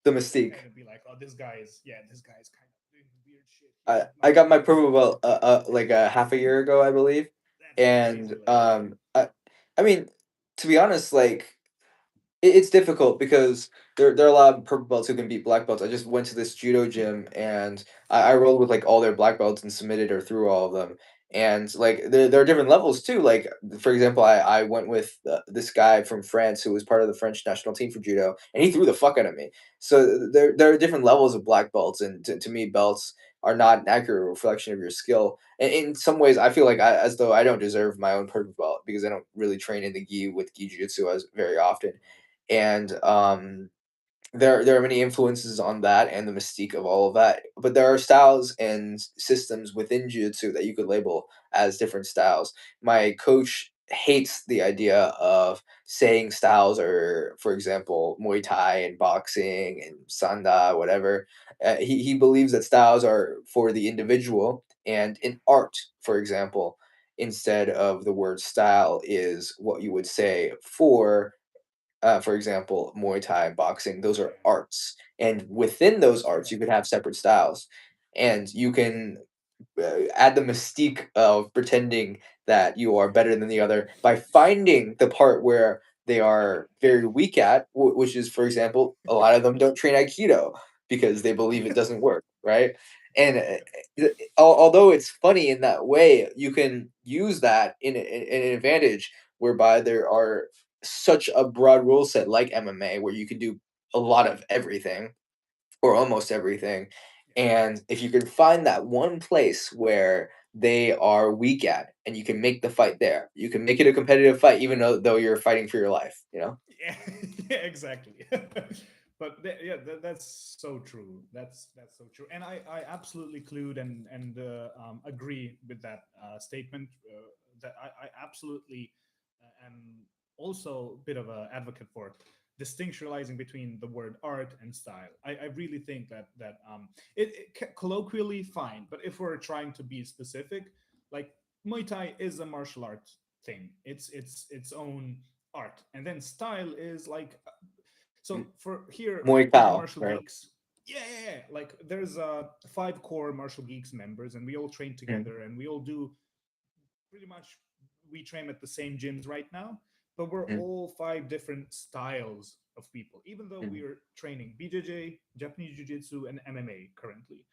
S1: The
S3: kind
S1: mystique.
S3: of be like, oh, this guy is kind of doing weird shit here.
S1: I
S3: Not
S1: got my
S3: really
S1: purple
S3: good.
S1: belt like a half a year ago, I believe,
S3: That's
S1: and
S3: crazy. Like,
S1: I mean, to be honest, like it's difficult because there are a lot of purple belts who can beat black belts. I just went to this judo gym and I rolled with like all their black belts and submitted or through all of them. And like there are different levels too. Like for example, I went with this guy from France who was part of the French national team for judo, and he threw the fuck out of me. So there are different levels of black belts, and to me, belts are not an accurate reflection of your skill. And in some ways, I feel like as though I don't deserve my own purple belt because I don't really train in the gi with gi jiu-jitsu as very often, and there are many influences on that and the mystique of all of that. But there are styles and systems within jiu-jitsu that you could label as different styles. My coach hates the idea of saying styles or, for example, Muay Thai and boxing and Sanda, whatever. He believes that styles are for the individual, and in art, for example, instead of the word style is what you would say for example, Muay Thai, boxing, those are
S3: yeah,
S1: arts. And within those arts, you
S3: correct.
S1: could have separate styles. And you can add the mystique of pretending that you are better than the other by finding the part where they are very weak at, which is, for example, a lot of them don't train Aikido because they believe it doesn't work, right? And although it's funny in that way, you can use that in an advantage whereby there are such a broad rule set like MMA where you can do a lot of everything or almost everything. And if you can find that one place where they are weak at and you can make the fight there, you can make it a competitive fight even though you're fighting for your life, you know?
S3: Yeah, yeah, exactly. But yeah, that's so true. That's so true. And I absolutely clued and agree with that statement. That I absolutely am also a bit of an advocate for distinctualizing between the word art and style. I really think that colloquially fine, but if we're trying to be specific, like Muay Thai is a martial art thing. It's own art, and then style is like so
S1: M-
S3: for here
S1: Muay
S3: with the
S1: Thai,
S3: martial
S1: right?
S3: geeks. Yeah. Like there's five core martial geeks members, and we all train
S1: Mm,
S3: together, and we all do pretty much we train at the same gyms right now, but we're
S1: mm,
S3: all five different styles of people, even though
S1: mm,
S3: we're training BJJ, Japanese Jiu Jitsu, and MMA currently.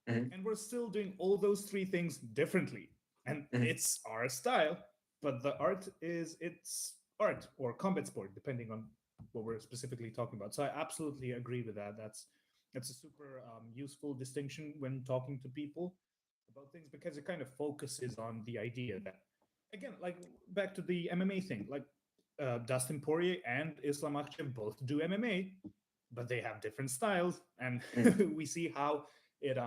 S1: mm,
S3: And we're still doing all those three things differently. And
S1: mm,
S3: it's our style, but the art is it's art or combat sport, depending on what we're specifically talking about. So I absolutely agree with that. That's a super useful distinction when talking to people about things because it kind of focuses on the idea that again, like back to the MMA thing, like Dustin Poirier and Islam Makhachev both do MMA, but they have different styles, and
S1: mm.
S3: we see how it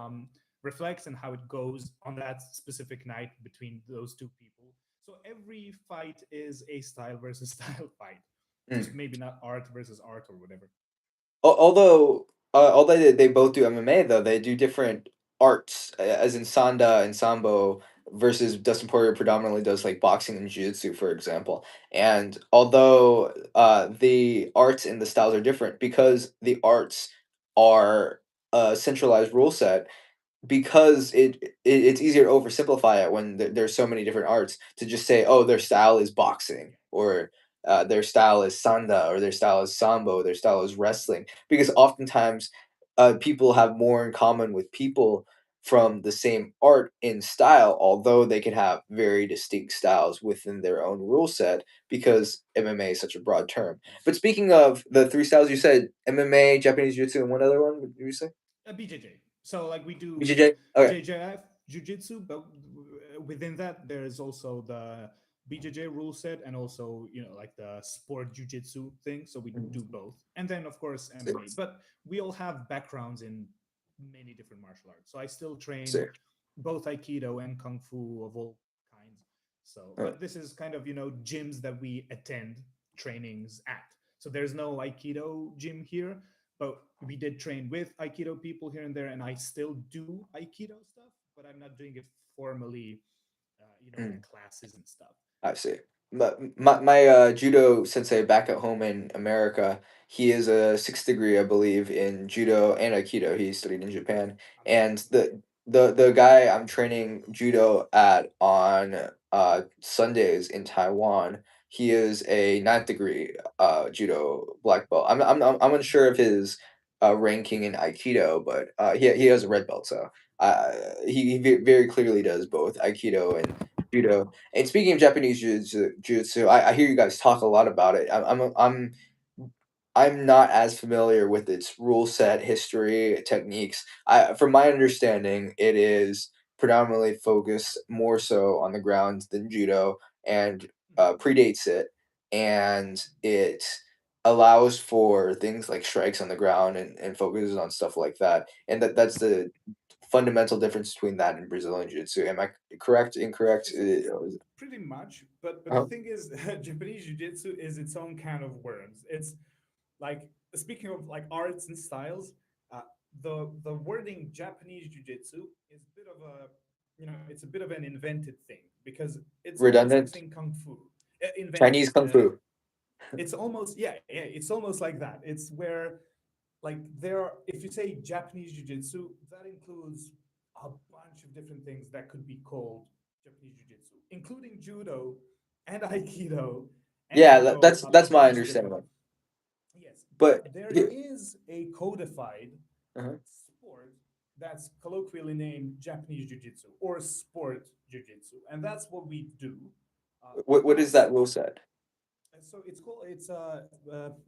S3: reflects and how it goes on that specific night between those two people. So every fight is a style versus style fight, just
S1: Mm.
S3: maybe not art versus art or whatever.
S1: Although they both do MMA though, they do different arts, as in Sanda and Sambo versus Dustin Poirier predominantly does like boxing and jiu-jitsu, for example. And although the arts and the styles are different because the arts are a centralized rule set, because it's easier to oversimplify it when there's so many different arts to just say, oh, their style is boxing or their style is sanda or their style is sambo, their style is wrestling, because oftentimes people have more in common with people from the same art in style, although they can have very distinct styles within their own rule set because MMA is such a broad term. But speaking of the three styles, you said MMA, Japanese Jiu-Jitsu, and one other one. What did you say?
S3: BJJ. So like we do
S1: BJJ. Okay.
S3: JJF jiu-jitsu, but within that there is also the BJJ rule set and also like the sport jiu-jitsu thing. So we do
S1: Mhm.
S3: both, and then of course MMA.
S1: Six.
S3: But we all have backgrounds in many different martial arts. So I still train
S1: Six.
S3: both Aikido and Kung Fu of all kinds. So,
S1: Uh,
S3: but this is kind of gyms that we attend trainings at. So there's no Aikido gym here, but we did train with Aikido people here and there, and I still do Aikido stuff, but I'm not doing it formally,
S1: mm.
S3: with classes and stuff.
S1: I see. My judo sensei back at home in America, he is a sixth degree, I believe, in judo and aikido. He studied in Japan, and
S3: Amazing.
S1: the guy I'm training judo at on Sundays in Taiwan, he is a ninth degree judo black belt. I'm unsure of his ranking in aikido, but he has a red belt, so very clearly does both aikido and judo. And speaking of Japanese jiu-jitsu, I hear you guys talk a lot about it. I'm not as familiar with its rule set, history, techniques. From my understanding, it is predominantly focused more so on the ground than judo, and
S3: Mhm.
S1: predates it, and it allows for things like strikes on the ground, and focuses on stuff like that. And that's the fundamental difference between that and Brazilian jiu-jitsu. Am I correct? Incorrect?
S3: It's pretty much, but the
S1: Uh,
S3: thing is, Japanese jiu-jitsu is its own can of worms. It's like, speaking of like arts and styles, uh, the wording Japanese jiu-jitsu is a bit of a it's a bit of an invented thing because it's almost like
S1: redundant.
S3: saying kung fu. Invented.
S1: Chinese kung fu.
S3: It's almost, yeah, it's almost like that. It's where, like, there are, if you say Japanese jiu-jitsu, that includes a bunch of different things that could be called Japanese jiu-jitsu, including judo and aikido and
S1: Yeah,
S3: a
S1: that's my
S3: bunch of different
S1: understanding.
S3: ones. Yes,
S1: But
S3: but there
S1: here,
S3: is a codified
S1: uh
S3: sport that's colloquially named Japanese jiu-jitsu or sport jiu-jitsu, and that's what we do.
S1: what is
S3: That's
S1: that rule set?
S3: so it's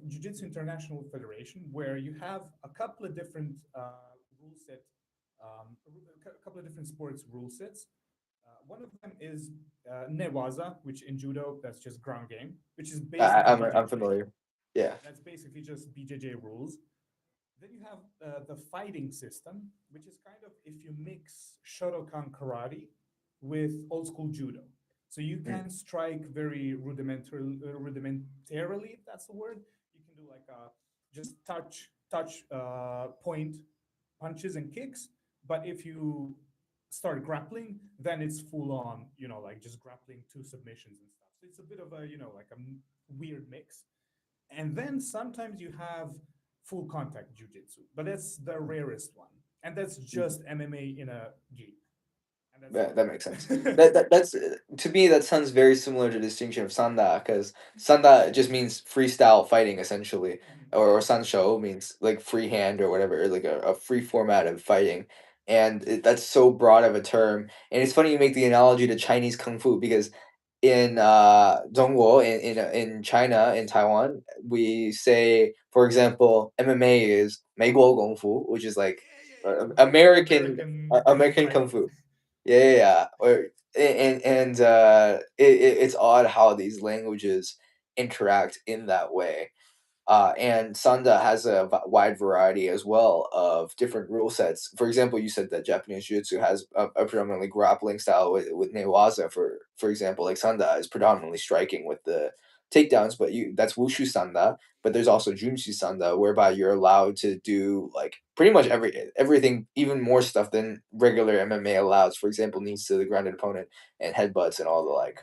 S3: Jiu-Jitsu International Federation, where you have a couple of different rule set, a couple of different sports rule sets. One of them is Newaza, which in judo that's just ground game, which is basically
S1: I'm
S3: BJJ.
S1: familiar. Yeah.
S3: That's basically just BJJ rules. Then you have the fighting system, which is kind of if you mix Shotokan karate with old school judo. So you
S1: Mm.
S3: can strike very rudimentarily, if that's the word. You can do like just touch point punches and kicks. But if you start grappling, then it's full on, like just grappling to submissions and stuff. So it's a bit of a, like a weird mix. And then sometimes you have full contact jujitsu, but that's the rarest one. And that's just MMA in a gi. And that's
S1: That makes sense.
S3: it.
S1: That's to me that sounds very similar to the distinction of sanda, because sanda just means freestyle fighting essentially,
S3: Mhm.
S1: or sansho means like free hand or whatever, or like a free format of fighting, and that's so broad of a term. And it's funny you make the analogy to Chinese kung fu, because in Zhongguo, in China, in Taiwan, we say, for example, MMA is 美国 Kung Fu, which is like
S3: Yeah.
S1: American
S3: American
S1: American Kung
S3: fighting.
S1: Fu. Yeah. Or and it's odd how these languages interact in that way. And Sanda has a wide variety as well of different rule sets. For example, you said that Japanese Jiu-Jitsu has a predominantly grappling style with Newaza, for example. Like Sanda is predominantly striking with the takedowns, but that's Wushu Sanda. But there's also Junshu Sanda, whereby you're allowed to do like pretty much everything, even more stuff than regular MMA allows. For example, knees to the grounded opponent and headbutts and all the like.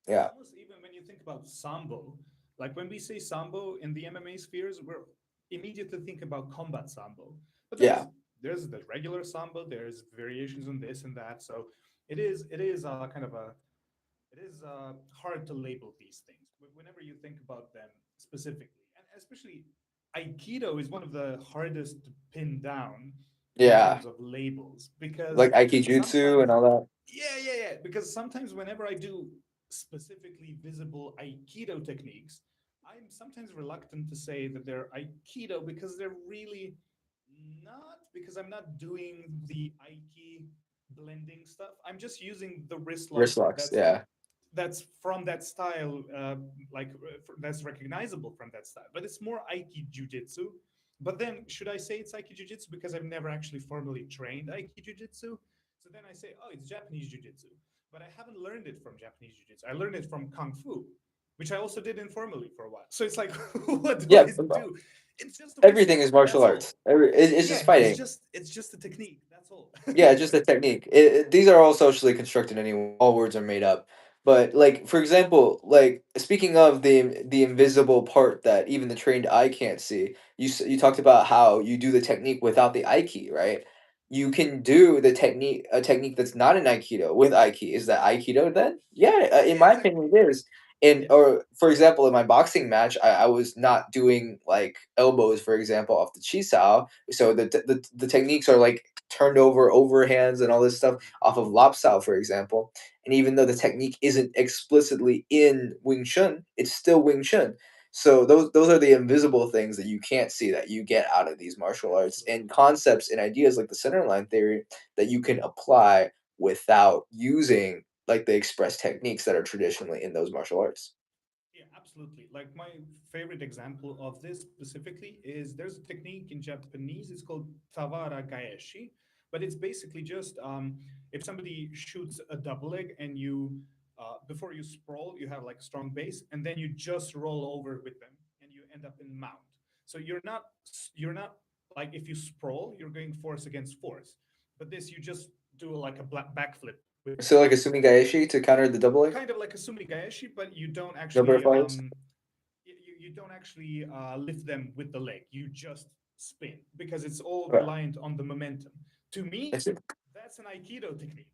S3: It's
S1: Yeah,
S3: almost, even when you think about sambo, like when we say sambo in the MMA spheres, we're immediately think about combat sambo. But
S1: yeah.
S3: there's the regular sambo, there's variations on this and that. So it is kind of a it is hard to label these things whenever you think about them specifically, and especially Aikido is one of the hardest to pin down in
S1: Yeah,
S3: terms of labels, because
S1: like aikijutsu and
S3: sometimes,
S1: all that.
S3: yeah, because sometimes whenever I do specifically visible aikido techniques, I'm sometimes reluctant to say that they're aikido because they're really not, because I'm not doing the aiki blending stuff. I'm just using the wrist lock
S1: Wrist locks.
S3: that's
S1: Yeah.
S3: from that style, that's recognizable from that style. But it's more Aiki Jiu-Jitsu. But then, should I say it's Aiki Jiu-Jitsu because I've never actually formally trained Aiki Jiu-Jitsu? So then I say, oh, it's Japanese Jiu-Jitsu. But I haven't learned it from Japanese Jiu-Jitsu. I learned it from Kung Fu, which I also did informally for a while. So it's like, what do
S1: Yeah.
S3: I do? It's just a wrist
S1: Everything
S3: lock.
S1: is martial
S3: That's
S1: arts.
S3: all.
S1: It's
S3: Yeah,
S1: just fighting.
S3: it's just a technique. That's all.
S1: Yeah, just a technique. These are all socially constructed anyway. All words are made up. But like for example, like speaking of the invisible part that even the trained eye can't see, you talked about how you do the technique without the aiki, right? You can do the technique a technique that's not an aikido with aiki. Is that aikido then? Yeah, in
S3: Yeah,
S1: my
S3: exactly.
S1: opinion, it is. In
S3: Yeah.
S1: or for example, in my boxing match, I was not doing like elbows, for example, off the chisao. So the techniques are like turned over overhands and all this stuff off of Lopsao, for example. And even though the technique isn't explicitly in Wing Chun, it's still Wing Chun. So those are the invisible things that you can't see that you get out of these martial arts and
S3: Absolutely.
S1: concepts and ideas like the center line theory that you can apply without using like the express techniques that are traditionally in those martial arts.
S3: Yeah, absolutely. Like my favorite example of this specifically is there's a technique in Japanese. It's called Tawara Gaeshi, but it's basically just if somebody shoots a double leg and you before you sprawl, you have like a strong base, and then you just roll over with them, and you end up in mount. So you're not like if you sprawl, you're going force against force, but this you just do like a backflip with them.
S1: So like assuming Gaeshi to counter the double leg,
S3: Kind of like a sumi gaeshi, but you don't
S1: no
S3: actually
S1: butterflies.
S3: you don't actually lift them with the leg. You just spin because it's all
S1: Right.
S3: reliant on the momentum. To
S1: I
S3: me,
S1: see.
S3: that's an aikido technique,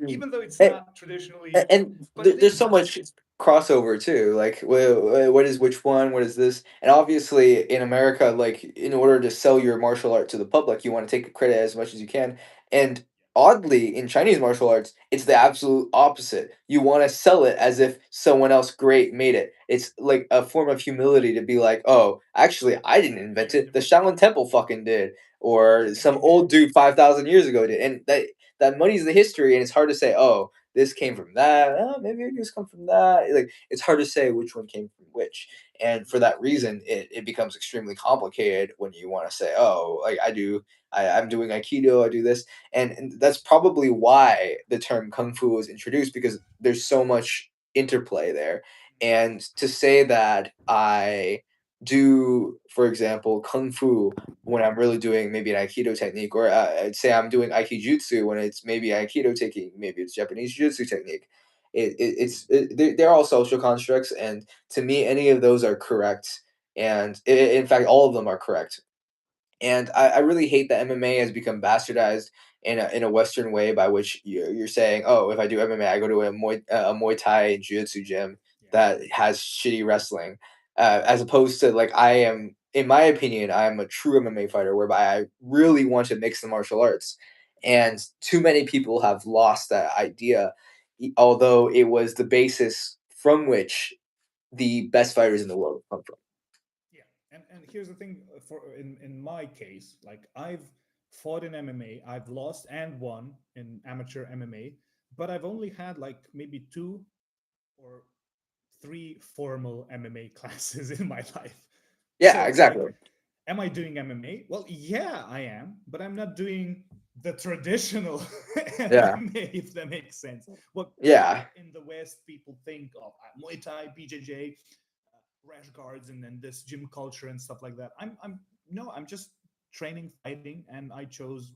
S1: Mm.
S3: even though it's
S1: And,
S3: not traditionally, but it
S1: there's
S3: is
S1: so
S3: now.
S1: much crossover too. Like, what is which one? What is this? And obviously, in America, like, in order to sell your martial art to the public, you want to take credit as much as you can. And oddly, in Chinese martial arts, it's the absolute opposite. You want to sell it as if someone else great made it. It's like a form of humility to be like, oh, actually, I didn't invent
S3: You're
S1: it. The
S3: independent.
S1: Shaolin Temple fucking did, or some
S3: Yeah.
S1: old dude 5,000 years ago did. And that money's the history, and it's hard to say, oh, this came from that. Oh, maybe it just come from that. Like it's hard to say which one came from which. And for that reason, it becomes extremely complicated when you want to say, oh, like I'm doing Aikido, I do this. And that's probably why the term Kung Fu was introduced because there's so much interplay there. And to say that I do, for example, Kung Fu when I'm really doing maybe an Aikido technique, or I'd say I'm doing Aikijutsu when it's maybe Aikido technique, maybe it's Japanese Jiu-Jitsu technique. They're all social constructs, and to me, any of those are correct, and in fact, all of them are correct. And I really hate that MMA has become bastardized in a Western way by which you're saying, oh, if I do MMA, I go to a Muay Thai Jiu-Jitsu gym
S3: Yeah.
S1: that has shitty wrestling, as opposed to like I am, in my opinion, I am a true MMA fighter whereby I really want to mix the martial arts, and too many people have lost that idea, although it was the basis from which the best fighters in the world come from.
S3: Yeah, and here's the thing for in my case, like I've fought in MMA, I've lost and won in amateur MMA, but I've only had like maybe two or three formal MMA classes in my life.
S1: Yeah,
S3: So it's like,
S1: exactly.
S3: am I doing MMA? Well, yeah, I am, but I'm not doing the traditional
S1: Yeah,
S3: MMA, if that makes sense. What
S1: yeah.
S3: in the West people think of Muay Thai, BJJ, rash guards, and then this gym culture and stuff like that. I'm no, I'm just training fighting, and I chose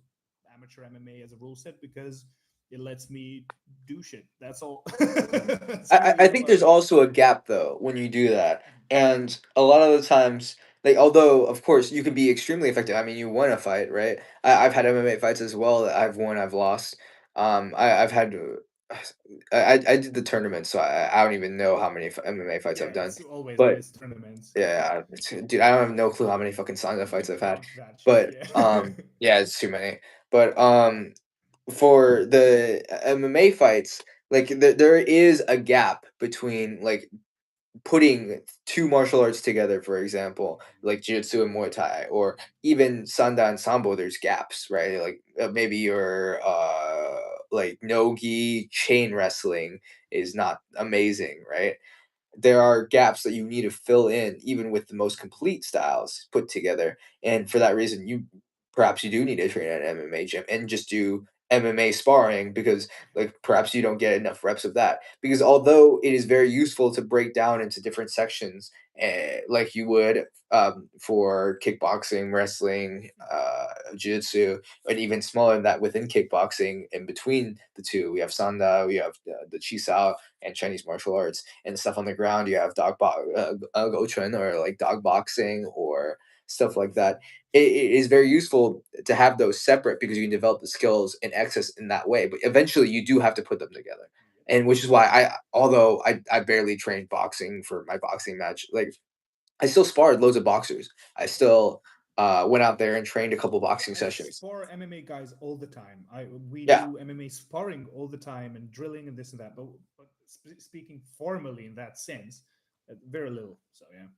S3: amateur MMA as a rule set because it lets me do shit. That's all. That's
S1: I
S3: really all
S1: think
S3: I
S1: there's
S3: do.
S1: also a gap though when you do that,
S3: Mhm.
S1: and a lot of the times, like although of course you can be extremely effective. I mean, you won a fight, right? I've had MMA fights as well that I've won, I've lost. I've had I did the tournament, so I don't even know how many MMA fights
S3: Yeah,
S1: I've done.
S3: it's always
S1: But
S3: tournaments.
S1: yeah, dude, I don't have no clue how many fucking Sanga fights I've had.
S3: Count that shit.
S1: But
S3: Yeah.
S1: yeah, it's too many. But for the MMA fights, like there is a gap between like putting two martial arts together, for example, like jiu-jitsu and Muay Thai, or even Sanda and Sambo, there's gaps, right? Like maybe your like no-gi chain wrestling is not amazing, right? There are gaps that you need to fill in even with the most complete styles put together, and for that reason you perhaps you do need to train at an MMA gym and just do MMA sparring, because like perhaps you don't get enough reps of that, because although it is very useful to break down into different sections, like you would for kickboxing, wrestling, jiu-jitsu, and even smaller than that within kickboxing. In between the two, we have Sanda, we have the Chisao and Chinese martial arts, and stuff on the ground. You have gochun, or like dog boxing or stuff like that. It is very useful to have those separate, because you can develop the skills in excess in that way. But eventually, you do have to put them together, and which is why although I barely trained boxing for my boxing match, like I still sparred loads of boxers. I still went out there and trained a couple boxing
S3: I
S1: sessions.
S3: spar MMA guys all the time. We
S1: Yeah,
S3: do MMA sparring all the time and drilling and this and that. But speaking formally in that sense, very little. So yeah.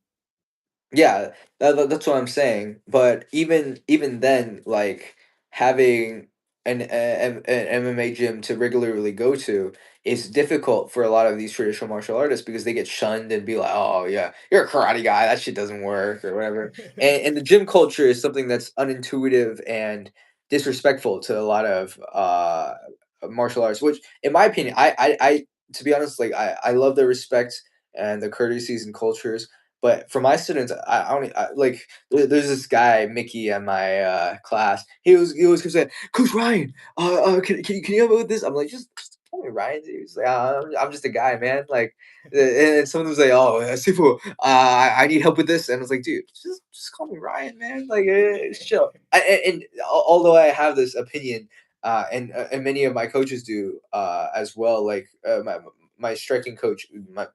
S1: yeah, that's what I'm saying. But even then, like having an MMA gym to regularly go to is difficult for a lot of these traditional martial artists, because they get shunned and be like, "Oh yeah, you're a karate guy. That shit doesn't work," or whatever. And the gym culture is something that's unintuitive and disrespectful to a lot of martial arts. Which, in my opinion, I to be honest, like I love the respect and the courtesies and cultures, but for my students, I don't like. There's this guy Mickey in my class. He was saying, "Coach Ryan, can you help me with this?" I'm like, just call me Ryan. He was like, I'm just a guy, man. Like, and someone was like, "Oh, Sifu, I need help with this," and I was like, "Dude, just call me Ryan, man. Like, it's chill." And although I have this opinion, and many of my coaches do as well. Like my striking coach, my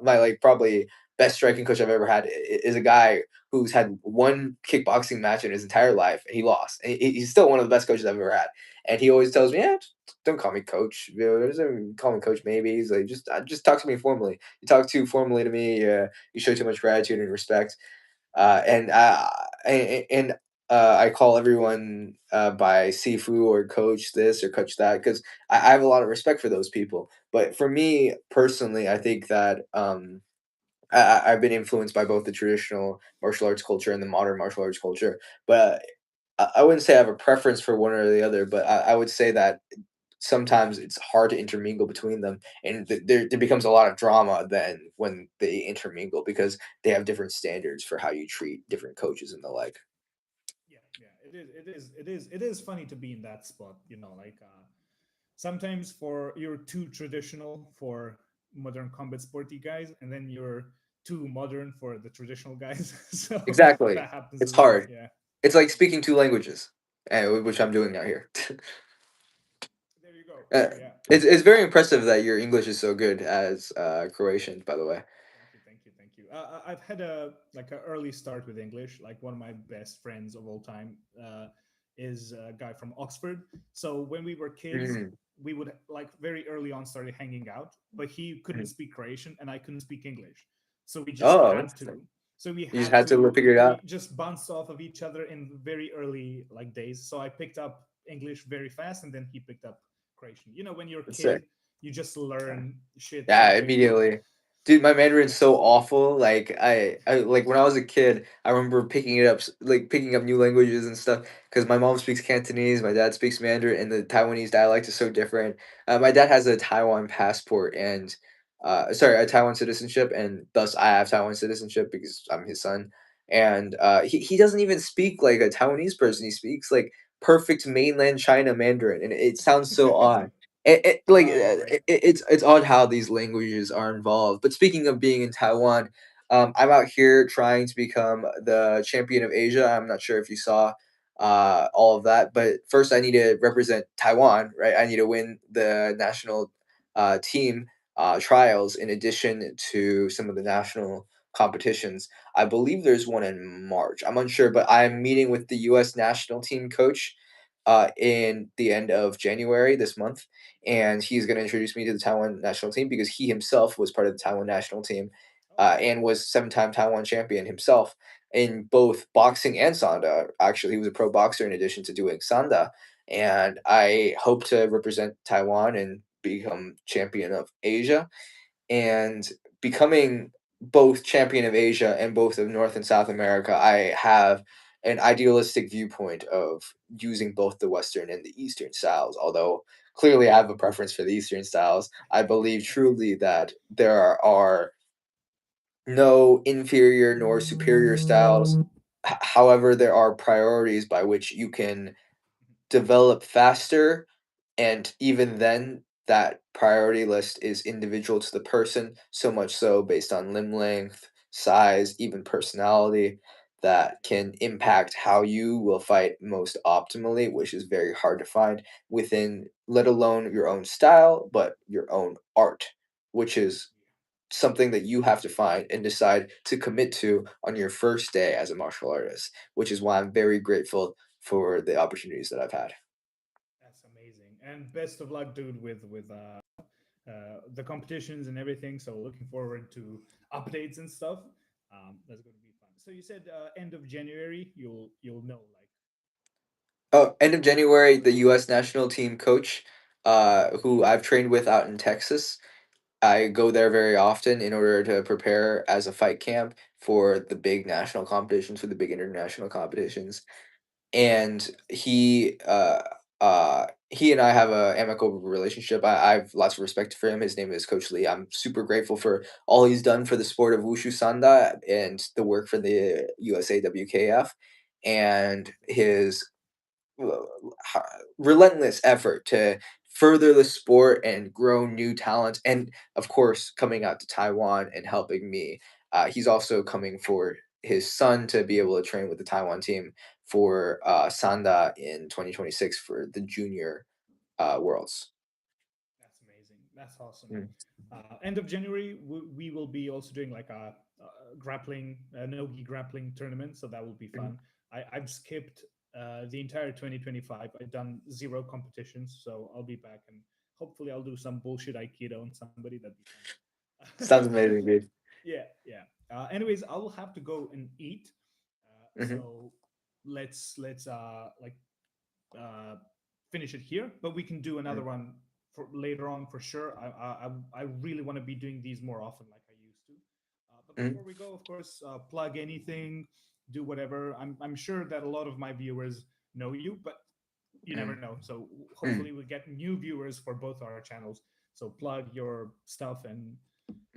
S1: like probably best striking coach I've ever had is a guy who's had one kickboxing match in his entire life. And he lost. And he's still one of the best coaches I've ever had. And he always tells me, "Yeah, just don't call me coach. You know, just call me coach. Maybe." He's like, just talk to me formally. You talk too formally to me. You show too much gratitude and respect." And I call everyone by Sifu or Coach this or Coach that, because I have a lot of respect for those people. But for me personally, I think that I've been influenced by both the traditional martial arts culture and the modern martial arts culture. But I wouldn't say I have a preference for one or the other. But I would say that sometimes it's hard to intermingle between them, and there becomes a lot of drama then when they intermingle, because they have different standards for how you treat different coaches and the like.
S3: Yeah, yeah, it is funny to be in that spot, like sometimes for you're too traditional for modern combat sporty guys, and then you're too modern for the traditional guys. So
S1: Exactly,
S3: that happens
S1: it's
S3: as well.
S1: hard.
S3: Yeah.
S1: It's like speaking two languages, which I'm doing out here.
S3: There you go.
S1: uh,
S3: Yeah.
S1: it's very impressive that your English is so good as Croatian, by the way.
S3: Thank you, thank you, thank you. I've had a like an early start with English. Like one of my best friends of all time is a guy from Oxford. So when we were kids,
S1: Mhm.
S3: we would like very early on started hanging out. But he couldn't
S1: Mhm.
S3: speak Croatian, and I couldn't speak English. So we just
S1: Oh,
S3: had to.
S1: interesting.
S3: So we
S1: You just
S3: had
S1: had to
S3: to.
S1: figure it
S3: We
S1: out.
S3: just bounced off of each other in very early like days. So I picked up English very fast, and then he picked up Croatian. When you're a
S1: That's
S3: kid,
S1: sick.
S3: you just learn shit
S1: Yeah,
S3: so quickly.
S1: immediately. Dude, my Mandarin's so awful. Like I like when I was a kid, I remember picking it up, like picking up new languages and stuff. Because my mom speaks Cantonese, my dad speaks Mandarin, and the Taiwanese dialect is so different. My dad has a Taiwan passport and, sorry, a Taiwan citizenship, and thus I have Taiwan citizenship because I'm his son. And he doesn't even speak like a Taiwanese person. He speaks like perfect mainland China Mandarin, and it sounds so odd.
S3: Right.
S1: It's odd how these languages are involved. But speaking of being in Taiwan, I'm out here trying to become the champion of Asia. I'm not sure if you saw. all of that. But first, I need to represent Taiwan, right? I need to win the national team trials in addition to some of the national competitions. I believe there's one in March. I'm unsure, but I'm meeting with the U.S. national team coach in the end of January this month, and he's going to introduce me to the Taiwan national team because he himself was part of the Taiwan national team
S3: Oh,
S1: and was seven-time Taiwan champion himself in both boxing and sanda. Actually, he was a pro boxer in addition to doing sanda, and I hope to represent Taiwan and become champion of Asia. And becoming both champion of Asia and both of North and South America, I have an idealistic viewpoint of using both the Western and the Eastern styles. Although clearly I have a preference for the Eastern styles, I believe truly that there are no inferior nor superior styles. However, there are priorities by which you can develop faster, and even then that priority list is individual to the person, so much so based on limb length, size, even personality, that can impact how you will fight most optimally, which is very hard to find within, let alone your own style, but your own art, which is something that you have to find and decide to commit to on your first day as a martial artist, which is why I'm very grateful for the opportunities that I've had.
S3: that's amazing. And best of luck, dude, with the competitions and everything. So looking forward to updates and stuff. That's going to be fun. So you said end of January, you'll know like.
S1: Oh, end of January, the U.S. national team coach, who I've trained with out in Texas, I go there very often in order to prepare as a fight camp for the big national competitions, for the big international competitions. And he and I have a amicable relationship. I have lots of respect for him. His name is Coach Lee. I'm super grateful for all he's done for the sport of wushu sanda and the work for the USAWKF and his relentless effort to further the sport and grow new talent, and of course coming out to Taiwan and helping me. He's also coming for his son to be able to train with the Taiwan team for Sanda in 2026 for the junior worlds.
S3: That's amazing. That's awesome.
S1: Mm,
S3: End of January, we will be also doing like a grappling, nogi grappling tournament. So that will be
S1: mm,
S3: fun. I've skipped the entire 2025. I've done zero competitions. So I'll be back and hopefully I'll do some bullshit Aikido on somebody. That'd be
S1: sounds
S3: fun.
S1: amazing, dude.
S3: Yeah, yeah. Anyways, I will have to go and eat.
S1: Hmm.
S3: So let's like uh, finish it here, but we can do another
S1: Mm,
S3: one for later on for sure. I really want to be doing these more often, like I used to. But
S1: mm,
S3: before we go, of course, plug anything, do whatever. I'm sure that a lot of my viewers know you, but you never
S1: mm,
S3: know. So
S1: mm.
S3: hopefully we get new viewers for both our channels. So plug your stuff and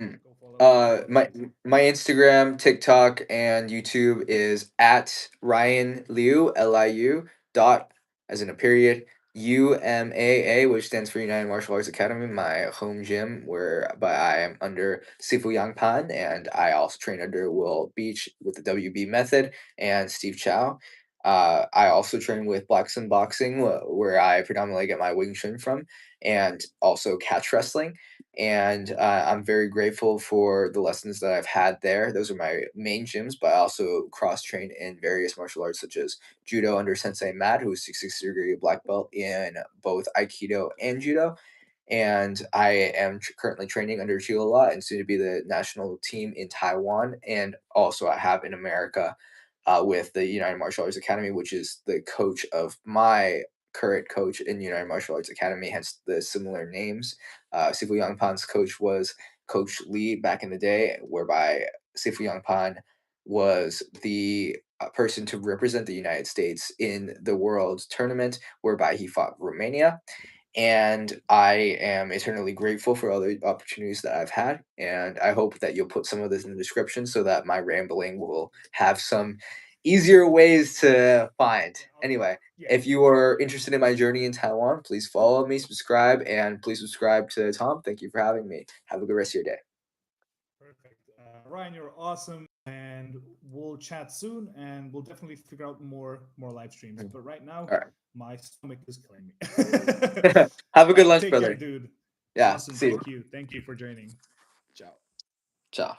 S1: Mm.
S3: go follow those
S1: My
S3: guys.
S1: my Instagram, TikTok, and YouTube is at Ryan Liu, Liu dot as in a period UMAA, which stands for United Martial Arts Academy, my home gym, where but I am under Sifu Yang Pan, and I also train under Will Beach with the WB method and Steve Chow. I also train with Black Sun Boxing, where I predominantly get my Wing Chun from, and also catch wrestling, and I'm very grateful for the lessons that I've had there. Those are my main gyms, but I also cross train in various martial arts such as judo under Sensei Matt, who is 6th degree black belt in both Aikido and judo. And I am currently training under Chilala and soon to be the national team in Taiwan. And also, I have in America with the United Martial Arts Academy, which is the coach of my current coach in United Martial Arts Academy, hence the similar names. Sifu Yangpan's coach was Coach Lee back in the day, whereby Sifu Yangpan was the person to represent the United States in the World Tournament, whereby he fought Romania, and I am eternally grateful for all the opportunities that I've had. And I hope that you'll put some of this in the description so that my rambling will have some easier ways to find.
S3: Yeah, I'll do it.
S1: Anyway,
S3: Yeah,
S1: if you are interested in my journey in Taiwan, please follow me, subscribe, and please subscribe to Tom. Thank you for having me. Have a good rest of your day.
S3: perfect. Ryan, you're awesome, and and we'll chat soon, and we'll definitely figure out more live streams. But right now,
S1: All right.
S3: my stomach is killing me.
S1: Have a good lunch,
S3: Take care,
S1: brother.
S3: dude.
S1: Yeah.
S3: Awesome.
S1: See you.
S3: Thank you for joining. Ciao.
S1: Ciao.